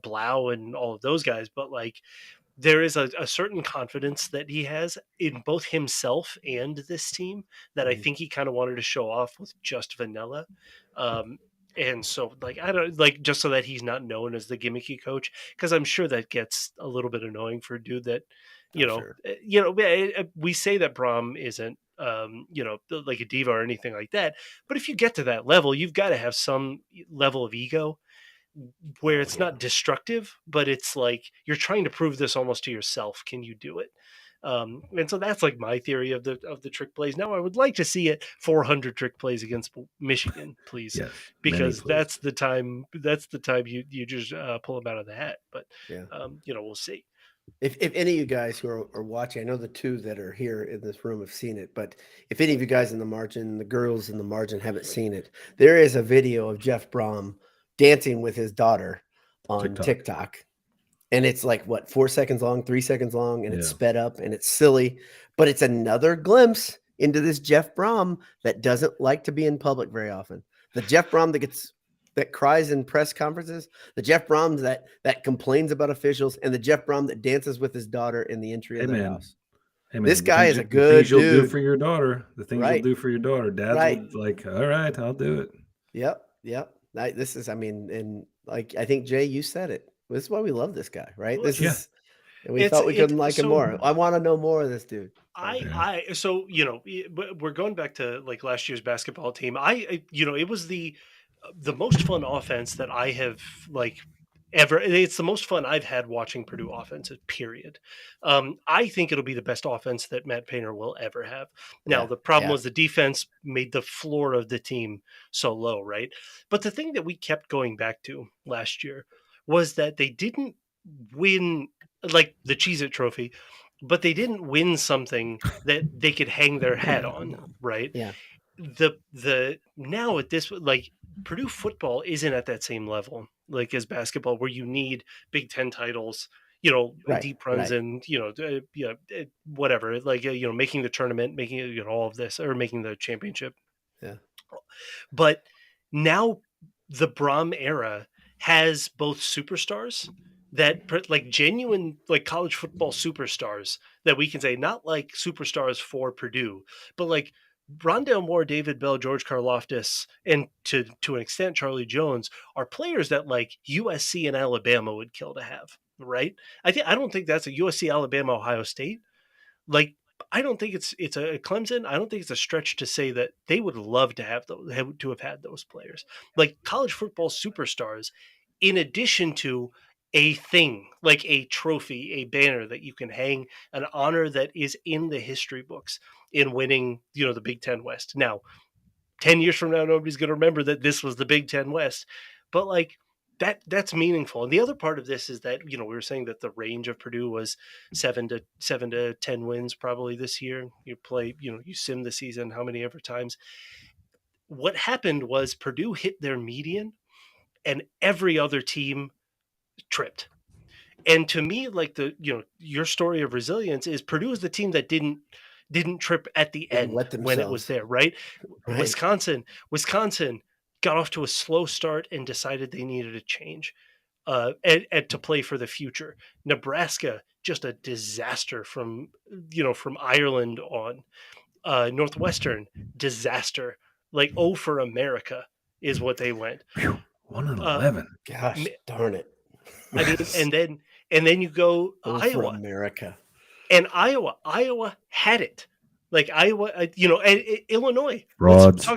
Blau and all of those guys, but like, there is a certain confidence that he has in both himself and this team that I think he kind of wanted to show off with just vanilla. Um, and so, like, I don't like just so that he's not known as the gimmicky coach, because I'm sure that gets a little bit annoying for a dude that, Sure. we say that Braum isn't, like a diva or anything like that. But if you get to that level, you've got to have some level of ego where it's not destructive, but it's like you're trying to prove this almost to yourself. Can you do it? And so that's like my theory of the trick plays. Now I would like to see it 400 trick plays against Michigan, please, Yes, many because please. that's the time. That's the time you just pull them out of the hat. But Yeah. we'll see. If any of you guys who are watching, I know the two that are here in this room have seen it, but if any of you guys in the margin, the girls in the margin haven't seen it, there is a video of Jeff Braum dancing with his daughter on TikTok. And it's like, what, 4 seconds long, 3 seconds long, and it's sped up and it's silly, but it's another glimpse into this Jeff Braum that doesn't like to be in public very often. The Jeff Braum that cries in press conferences, the Jeff Braum that complains about officials, and the Jeff Braum that dances with his daughter in the entry of their house. Hey man, This guy is a the good things you'll do dude. for your daughter. The things you'll do for your daughter. Dads will like, all right, I'll do it. Yep. And like I think Jay, you said it. This is why we love this guy, right? And we thought we couldn't like him more. I want to know more of this dude. So we're going back to like last year's basketball team. It was the most fun offense that I have like ever. It's the most fun I've had watching Purdue offense, period. I think it'll be the best offense that Matt Painter will ever have. Now, the problem was the defense made the floor of the team so low, right? But the thing that we kept going back to last year was that they didn't win like the Cheez-It trophy, but they didn't win something that they could hang their hat on, right? Yeah. The now at this, like, Purdue football isn't at that same level like as basketball, where you need Big Ten titles, deep runs, and whatever, like making the tournament, making all of this, or making the championship. Yeah. But now the Braum era has both superstars that like genuine like college football superstars that we can say, not like superstars for Purdue, but like Rondale Moore, David Bell, George Karlaftis, and to an extent Charlie Jones are players that like USC and Alabama would kill to have, right? I don't think that's a USC, Alabama, Ohio State. Like, I don't think it's a Clemson. I don't think it's a stretch to say that they would love to have had those players, like college football superstars, in addition to a thing like a trophy, a banner that you can hang, an honor that is in the history books in winning, the Big Ten West. Now, 10 years from now, nobody's going to remember that this was the Big Ten West, but like that's meaningful. And the other part of this is that, we were saying that the range of Purdue was 7 to 10 wins probably this year. You play, you sim the season how many ever times. What happened was Purdue hit their median and every other team tripped. And to me, like your story of resilience is Purdue is the team that didn't trip at the end when it was there, right? Wisconsin got off to a slow start and decided they needed a change and to play for the future. Nebraska, just a disaster from Ireland on. Northwestern, disaster. Like, for America is what they went. 1-11. Gosh, darn it. I mean, and then you go Iowa, America, and Iowa had it. Like Iowa, and Illinois. Rods.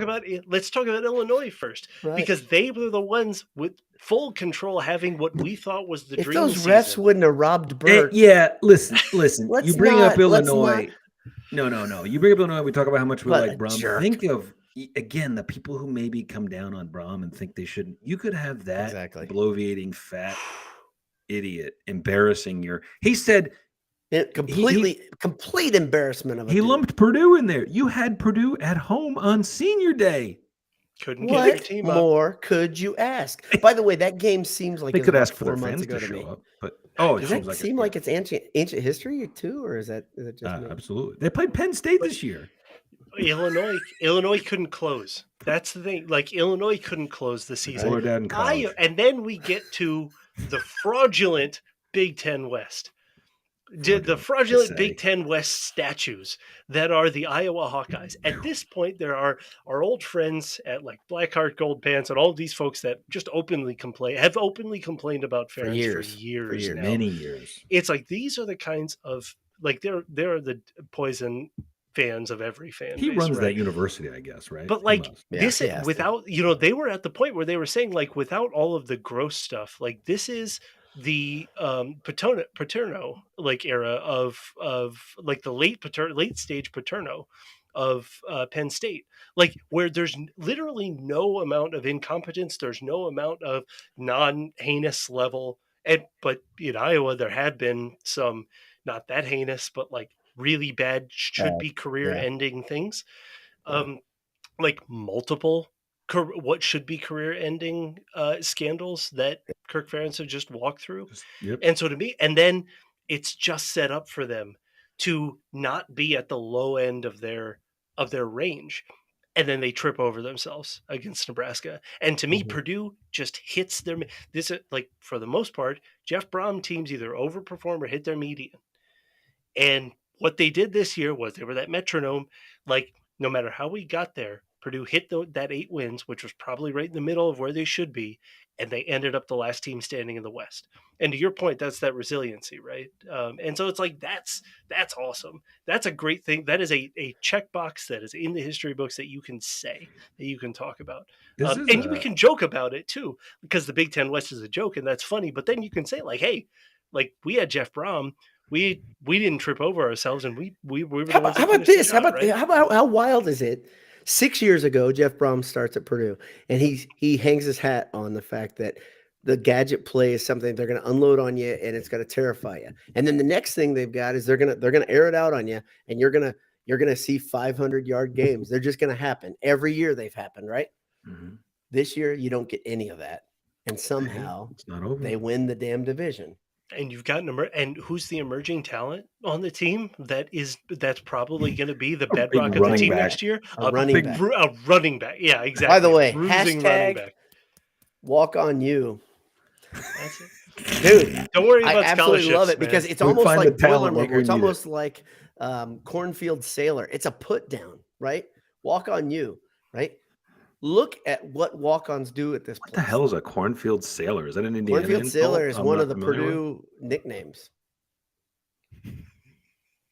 Let's talk about Illinois first, because they were the ones with full control, having what we thought was the dream. If those refs wouldn't have robbed Burke, listen. You bring up Illinois. No. You bring up Illinois. We talk about how much we like Braum. Jerk. Think of again the people who maybe come down on Braum and think they shouldn't. You could have that bloviating fat idiot embarrassing your. He said. Complete embarrassment of it. He lumped Purdue in there. You had Purdue at home on senior day. Couldn't get your team up. What more could you ask? By the way, that game seems like they could ask for 4 their months fans ago to to show me. up, but does that seem like it's ancient history too, or is that just absolutely? They played Penn State this year. Illinois couldn't close. That's the thing. Like, Illinois couldn't close the season. And then we get to the fraudulent Big Ten West. The fraudulent Big Ten West statues that are the Iowa Hawkeyes. At this point, there are our old friends at like Blackheart Gold Pants and all of these folks that just have openly complained about Ferentz for years now. Many years. It's like these are the kinds of like they're the poison fans of every fan he base. runs right? that university, I guess, right? But like this without they were at the point where they were saying like without all of the gross stuff, like this is the Paterno like era of like the late stage Paterno of Penn State, like where there's literally no amount of incompetence, there's no amount of non-heinous level, but in Iowa there had been some not that heinous, but like really bad should be career ending things, like multiple what should be career-ending scandals that Kirk Ferentz had just walked through. And so to me, and then it's just set up for them to not be at the low end of their range, and then they trip over themselves against Nebraska. And to me, Purdue just hits their like for the most part, Jeff Brom teams either overperform or hit their median. And what they did this year was they were that metronome, like no matter how we got there, Purdue hit that 8 wins, which was probably right in the middle of where they should be, and they ended up the last team standing in the West. And to your point, that's that resiliency, right? And so it's like that's awesome. That's a great thing. That is a checkbox that is in the history books that you can say, that you can talk about. We can joke about it too, because the Big Ten West is a joke, and that's funny. But then you can say like, hey, like we had Jeff Brom. We didn't trip over ourselves, and we were the ones. How about this? How wild is it? 6 years ago, Jeff Brom starts at Purdue, and he hangs his hat on the fact that the gadget play is something they're going to unload on you, and it's going to terrify you. And then the next thing they've got is they're going to air it out on you, and you're going to see 500-yard games. They're just going to happen every year. They've happened, right? Mm-hmm. This year, you don't get any of that, and somehow it's not over. They win the damn division. And you've got and who's the emerging talent on the team that's probably going to be the bedrock of the team next year? A running back. A running back. Yeah, exactly. By the way, hashtag walk on you. That's it. Dude, don't worry about I absolutely love it, man. because it's almost like Boilermaker. It's almost like Cornfield Sailor. It's a put down, right? Walk on you, right? Look at what walk-ons do at this place. What the hell is a Cornfield Sailor? Is that an Indiana? Cornfield Sailor is one of the Purdue nicknames.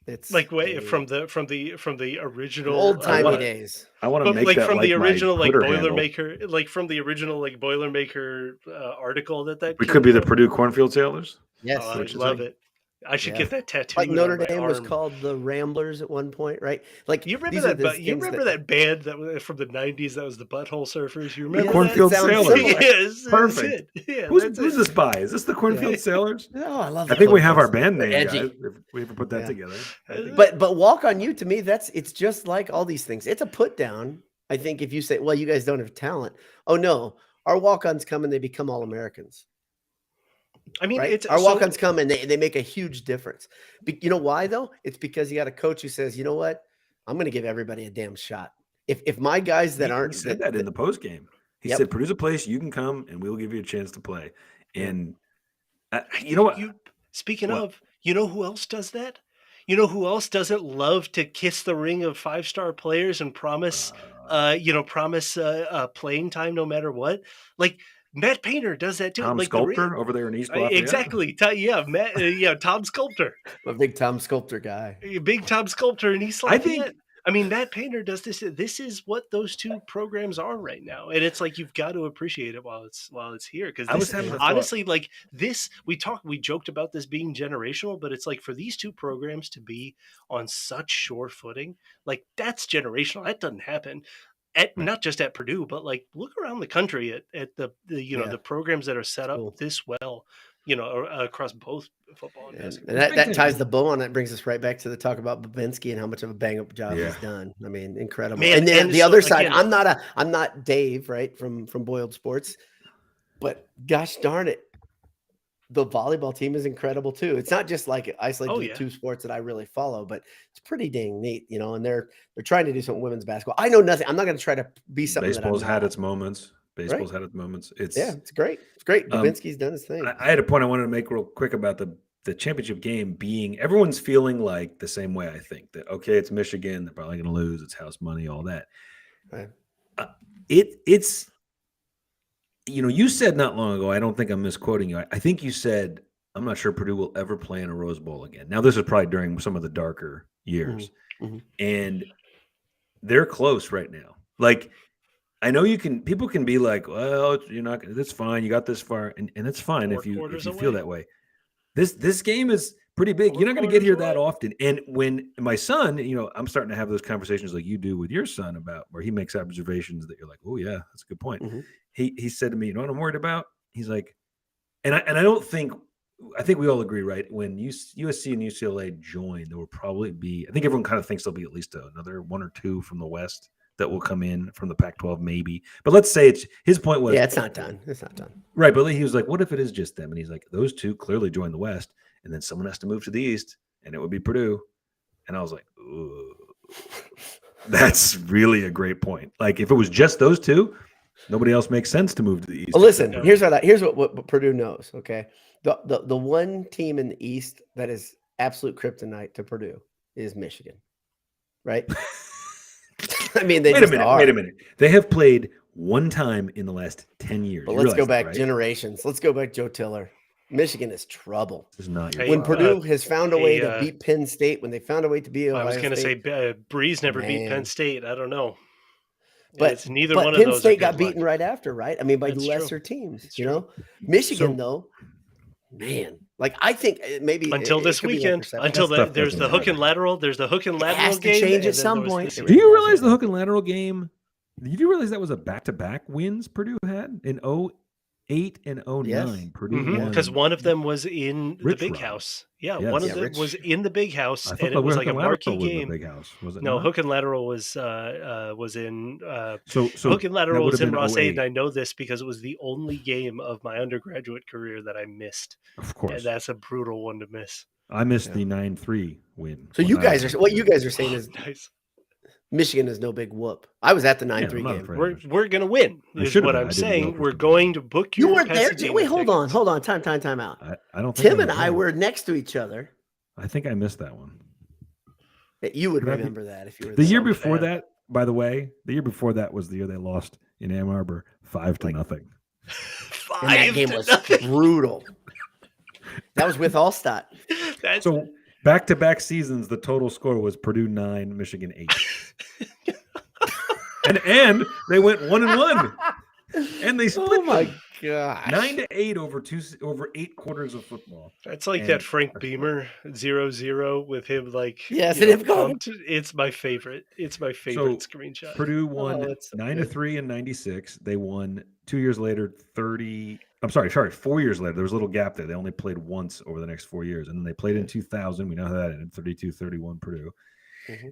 It's like from the original old timey days. I want to make like that from the original like Boilermaker handle. Like from the original like Boilermaker article that we could be the Purdue Cornfield Sailors. Yes, I love it. I should get that tattoo. Like Notre Dame was called the Ramblers at one point, right? Like you remember that? You remember that band that was from the '90s? That was the Butthole Surfers. You remember Cornfield Sailors? Yes, perfect. Yeah, who's this by? Is this the Cornfield Sailors? Oh, I love. I think we have our band name, guys. If we ever put that together. But walk on you, to me, it's just like all these things. It's a put down. I think if you say, well, you guys don't have talent. Oh no, our walk-ons come and they become All-Americans. I mean, right? Our walk-ons come and they make a huge difference. You know why though? It's because you got a coach who says, you know what? I'm going to give everybody a damn shot. If my guys that aren't said that in the post game, he said, "Purdue's a place you can come and we'll give you a chance to play." And you know what? Speaking of, you know who else does that? You know who else doesn't love to kiss the ring of 5-star players and promise playing time no matter what? Like Matt Painter does that too. Tom like Sculptor over there in East Lafayette. Exactly. Tom Sculptor. I'm a big Tom Sculptor guy. Big Tom Sculptor in East Lafayette. I mean, Matt Painter does this. This is what those two programs are right now, and it's like you've got to appreciate it while it's here. Because honestly, like this, we joked about this being generational, but it's like for these two programs to be on such sure footing, like that's generational. That doesn't happen. Not just at Purdue, but like look around the country at the the programs that are set up this well, across both football and basketball. And that ties the bow on. That brings us right back to the talk about Babinski and how much of a bang up job he's done. I mean, incredible. Man, and then the other side, I'm not Dave, right, from Boiled Sports, but gosh darn it, the volleyball team is incredible too. It's not just like isolated to two sports that I really follow, but it's pretty dang neat, and they're trying to do something women's basketball. I know nothing. I'm not going to try to be something. Baseball's had its moments. It's great. It's great. Babinski's done his thing. I had a point I wanted to make real quick about the the championship game being everyone's feeling like the same way. I think that okay, it's Michigan, they're probably going to lose. It's house money, all that. Right. It's you said not long ago. I don't think I'm misquoting you. I think you said I'm not sure Purdue will ever play in a Rose Bowl again. Now this is probably during some of the darker years, and they're close right now. Like I know people can be like, well, you're not. That's fine. You got this far, and it's fine if you feel that way. This game is pretty big. You're not going to get here that often. And when my son, I'm starting to have those conversations like you do with your son about where he makes observations that you're like, oh yeah, that's a good point. He said to me, you know what I'm worried about? He's like, and I think we all agree, right? When USC and UCLA join, there will probably be. I think everyone kind of thinks there'll be at least another one or two from the West that will come in from the Pac-12, maybe. But let's say his point was, it's not done. It's not done. Right, but he was like, what if it is just them? And he's like, those two clearly joined the West, and then someone has to move to the East, and it would be Purdue. And I was like, ooh, that's really a great point. Like, if it was just those two, nobody else makes sense to move to the East. Well, listen, here's what Purdue knows, okay? The one team in the East that is absolute kryptonite to Purdue is Michigan, right? I mean, wait a minute. They have played one time in the last 10 years. But let's go back generations. Let's go back Joe Tiller. Michigan is trouble. This is not when Purdue has found a way to beat Penn State, when they found a way to beat Ohio I was going to say Breeze never beat Penn State. I don't know. But it's neither one of Penn those. Penn State got beaten right after, right? I mean, by lesser teams, Michigan, though, man. Like, I think maybe until this weekend, until there's the hook and lateral. There's the hook and lateral has game. To change at some point. Do you realize the hook and lateral game? Did you realize that was a back-to-back wins Purdue had in 08 and 09? Yes. Purdue because one of them was in the Big House. Yeah, one of them was in the Big House, and it was like a marquee game. Big House. Was it no, not? hook and lateral was in. So hook and lateral was in Ross 8, and I know this because it was the only game of my undergraduate career that I missed. Of course, and that's a brutal one to miss. I missed the 9-3 win. So you guys are what you guys are saying is nice. Michigan is no big whoop. I was at the 9-3 game. We're gonna win. Is what I'm saying. We're going to book you. You weren't there. Wait, hold on. Time out. I don't. Think Tim and I were next to each other. I think I missed that one. You would remember that if you were the year before that. By the way, the year before that was the year they lost in Ann Arbor 5-0. And that game was brutal. That was with Allstott. So back-to-back seasons, the total score was Purdue 9, Michigan 8. and they went 1-1. And they split. Oh my gosh. 9-8 over 8 quarters of football. It's like that Frank Beamer 0-0 with him like it's my favorite. It's my favorite screenshot. Purdue won 9-3 in 96. They won 2 years later 4 years later. There was a little gap there. They only played once over the next 4 years. And then they played in 2000. We know how that ended, 32-31 Purdue.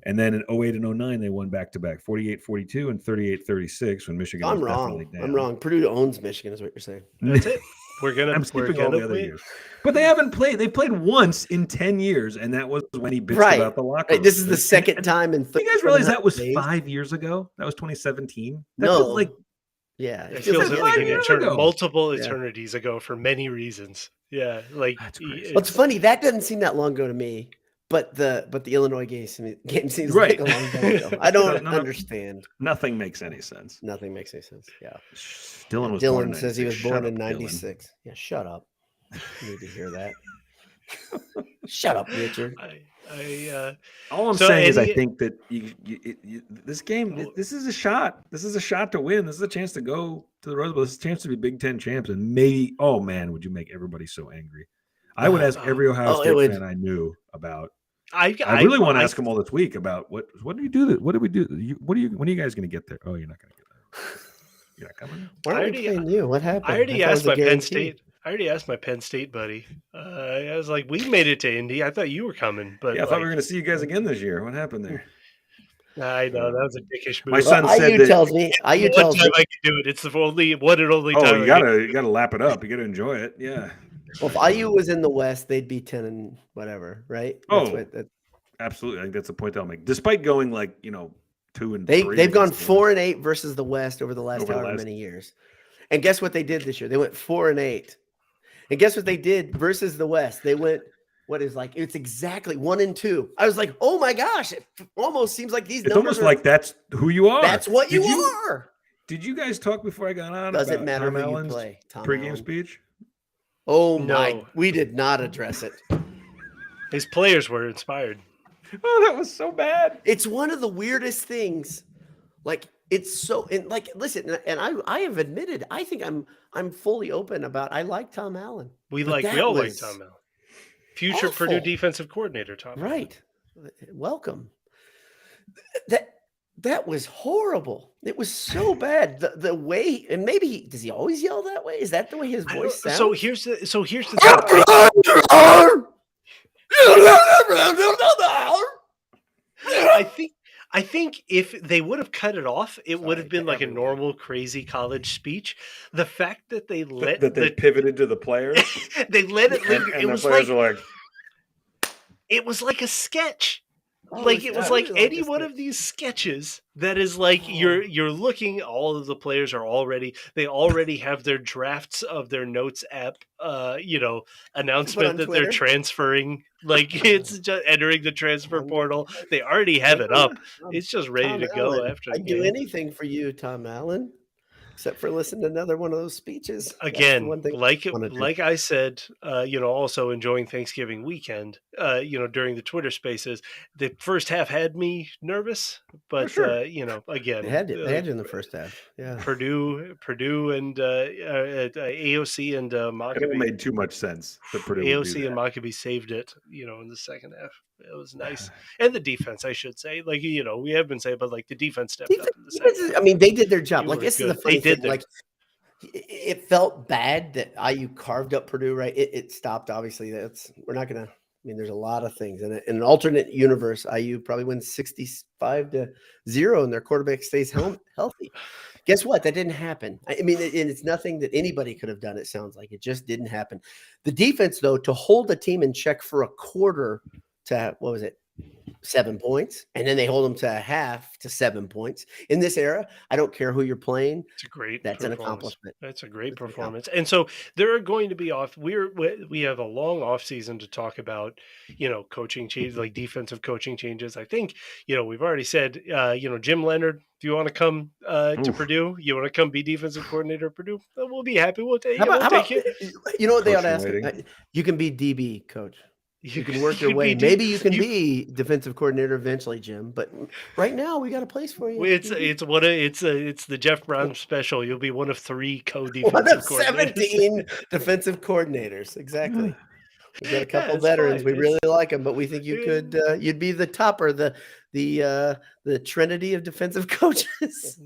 And then in 08 and 09, they won back-to-back, 48-42 and 38-36 when Michigan was definitely down. I'm wrong. Purdue owns Michigan is what you're saying. That's it. I'm skipping all the other years. But they haven't played. They played once in 10 years, and that was when he bitched about the locker room. This is the second time in 30 You guys realize that was 5 years ago? That was 2017? That was like... Yeah. It feels like multiple eternities ago for many reasons. Yeah. Like, it's funny. That doesn't seem that long ago to me. But the Illinois game seems like a long time ago. I don't understand. Nothing makes any sense. Nothing makes any sense. Yeah. Dylan says he was born in 96. Yeah, shut up. You need to hear that. Shut up, Richard. All I'm saying is I think that this game, this is a shot. This is a shot to win. This is a chance to go to the Rose Bowl. This is a chance to be Big Ten champs. And maybe, oh man, would you make everybody so angry? I would ask every Ohio State fan I knew about. I really want to ask them all this week about what do you do? What do we do? When are you guys going to get there? Oh, you're not going to get there. You're not coming. Why are you playing you? What happened? I already asked my Penn State. I already asked my Penn State buddy. I was like, we made it to Indy. I thought you were coming, but I thought we were going to see you guys again this year. What happened there? I know that was a dickish move. My son said tells me. I can do it. It's the only time. You gotta lap it up. You gotta enjoy it. Yeah. Well, if IU was in the West, they'd be 10 and whatever, right? Absolutely. I think that's the point I'll make. Despite going 2 and 3, they've gone 4-8 versus the West over the last many years. And guess what they did this year? They went 4-8. And guess what they did versus the West? They went what is like, it's exactly 1 and 2. I was like, oh my gosh, it almost seems like these It's numbers almost like that's who you are. that's what Did you you are. Did you guys talk before I got on Doesn't about matter Tom who you Allen's play, Tom pregame Allen. speech? Oh my, No. we did not address it. His players were inspired. Oh, that was so bad. It's one of the weirdest things. Like it's so, and like, listen, and I have admitted, I think I'm fully open about, I like Tom Allen. We but all that like was Tom Allen. Future Purdue awful. defensive coordinator, Tom Allen. Right. Welcome. That was horrible. It was so bad. The way, and maybe does he always yell that way? Is that the way his I don't- voice sounds? So here's the thing. I think if they would have cut it off, it would have Sorry been to like a everyone. normal crazy college speech. The fact that they let That they pivoted to the players, they let it linger. and It the was players like were like, it was like a sketch. Oh, Like it was like totally any a one sketch. of these sketches that is like Oh. you're looking, all of the players are already, they already have their drafts of their notes app announcement on that they're Twitter? transferring, like it's just entering the transfer Wonder- portal. They already have it up. Tom- It's just ready Tom to go Allen, after the I'd do game. anything for you, Tom Allen, except for listen to another one of those speeches. That's the Again, one thing like I wanna do. like I said, also enjoying Thanksgiving weekend, during the Twitter Spaces. The first half had me nervous, but sure. again, They had you in the first half. Yeah. Purdue, and AOC and it all Maccabee. made too much sense that Purdue would do AOC and that. Maccabee saved it, in the second half. It was nice. And the defense, I should say, we have been saying, but like the defense stepped up in the second Defense, half. I mean, they did their job. You Like were this is the good. funny They did thing. Like it felt bad that IU carved up Purdue, right? It stopped. Obviously, we're not gonna. I mean, there's a lot of things in it. In an alternate universe, IU probably wins 65-0, and their quarterback stays healthy. Guess what? That didn't happen. I mean, it's nothing that anybody could have done. It sounds like it just didn't happen. The defense, though, to hold a team in check for a quarter to what was it? 7 points, and then they hold them to a half to 7 points. In this era, I don't care who you're playing. It's a great That's an performance. accomplishment. That's a great It's an performance. And so there are going to be we have a long off season to talk about, coaching changes, like defensive coaching changes. I think, we've already said, Jim Leonard, if you want to come to Purdue, you want to come be defensive coordinator at Purdue, we'll be happy. We'll take it. You know what they ought to Coach ask? in waiting. You can be DB coach. You can work your could way. be Maybe you can be defensive coordinator eventually, Jim. But right now, we got a place for you. It's the Jeff Brown special. You'll be one of 3 co-defensive one of coordinators. 17 defensive coordinators. Exactly. We've got a couple it's veterans. fine. We really like them, but we think you could. You'd be the topper, the trinity of defensive coaches.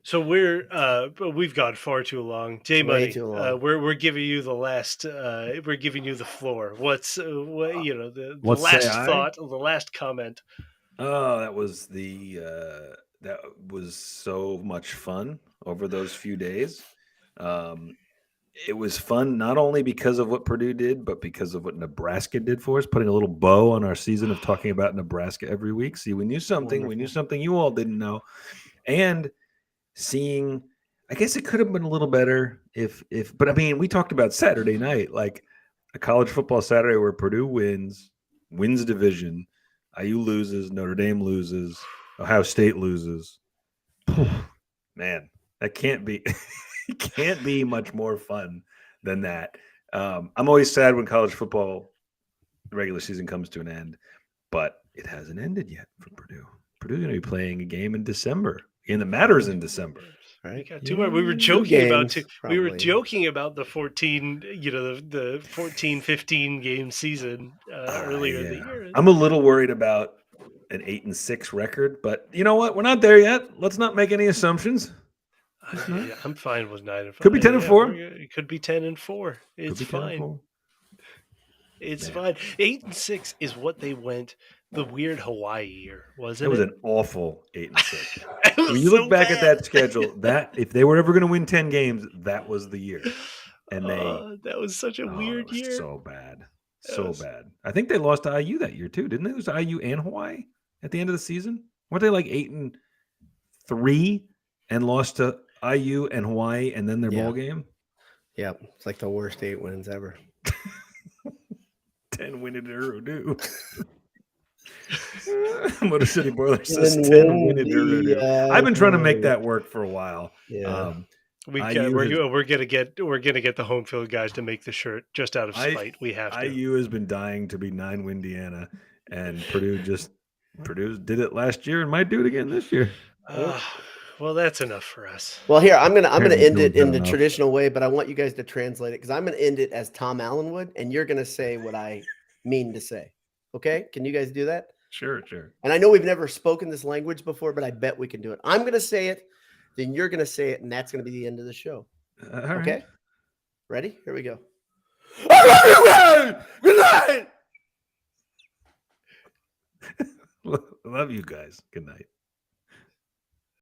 So we've gone far too long. J Way Money, too long. we're giving you the last. We're giving you the floor. What's the What last say I? thought, the last comment? Oh, that was that was so much fun over those few days. It was fun not only because of what Purdue did, but because of what Nebraska did for us, putting a little bow on our season of talking about Nebraska every week. See, we knew something. We knew Wonderful. something you all didn't know. And seeing, I guess it could have been a little better but I mean, we talked about Saturday night, like a college football Saturday where Purdue wins division, IU loses, Notre Dame loses, Ohio State loses. Man, that can't be it can't be much more fun than that. I'm always sad when college football regular season comes to an end, but it hasn't ended yet for Purdue. Purdue's going to be playing a game in December. Game that matters in December. We Right. got 2 more. We were joking about the 14, the 14-15 game season earlier in the year. I'm a little worried about an 8-6 record, but you know what? We're not there yet. Let's not make any assumptions. I'm fine with 9-5. Could be 10-4. It could be 10-4. It's fine. 10-4. It's fine. 8-6 is what they went the weird Hawaii year, wasn't It was it? an awful 8-6. It was When you look so back at bad. that schedule, that if they were ever going to win 10 games, that was the year. And that was such a weird it was year. so bad. So bad. I think they lost to IU that year too, didn't they? It was IU and Hawaii at the end of the season. Weren't they like 8-3 and lost to IU and Hawaii and then their Yeah. ball game? Yeah, it's like the worst 8 wins ever. 10 Winnie-Purdue. Motor City Boiler says And 10 Windy, Winnie-Purdue. I've been trying to make that work for a while. Yeah. We're gonna get the home field guys to make the shirt just out of spite. We have to. IU has been dying to be 9 Windiana, and Purdue did it last year and might do it again this year. Well, that's enough for us. Well, here I'm gonna Apparently end it Jones had in the enough. traditional way, but I want you guys to translate it because I'm gonna end it as Tom Allen would, and you're gonna say what I mean to say. Okay? Can you guys do that? Sure. And I know we've never spoken this language before, but I bet we can do it. I'm gonna say it, then you're gonna say it, and that's gonna be the end of the show. All right. Okay? Ready? Here we go. I love you guys! Good night! Love you guys. Good night.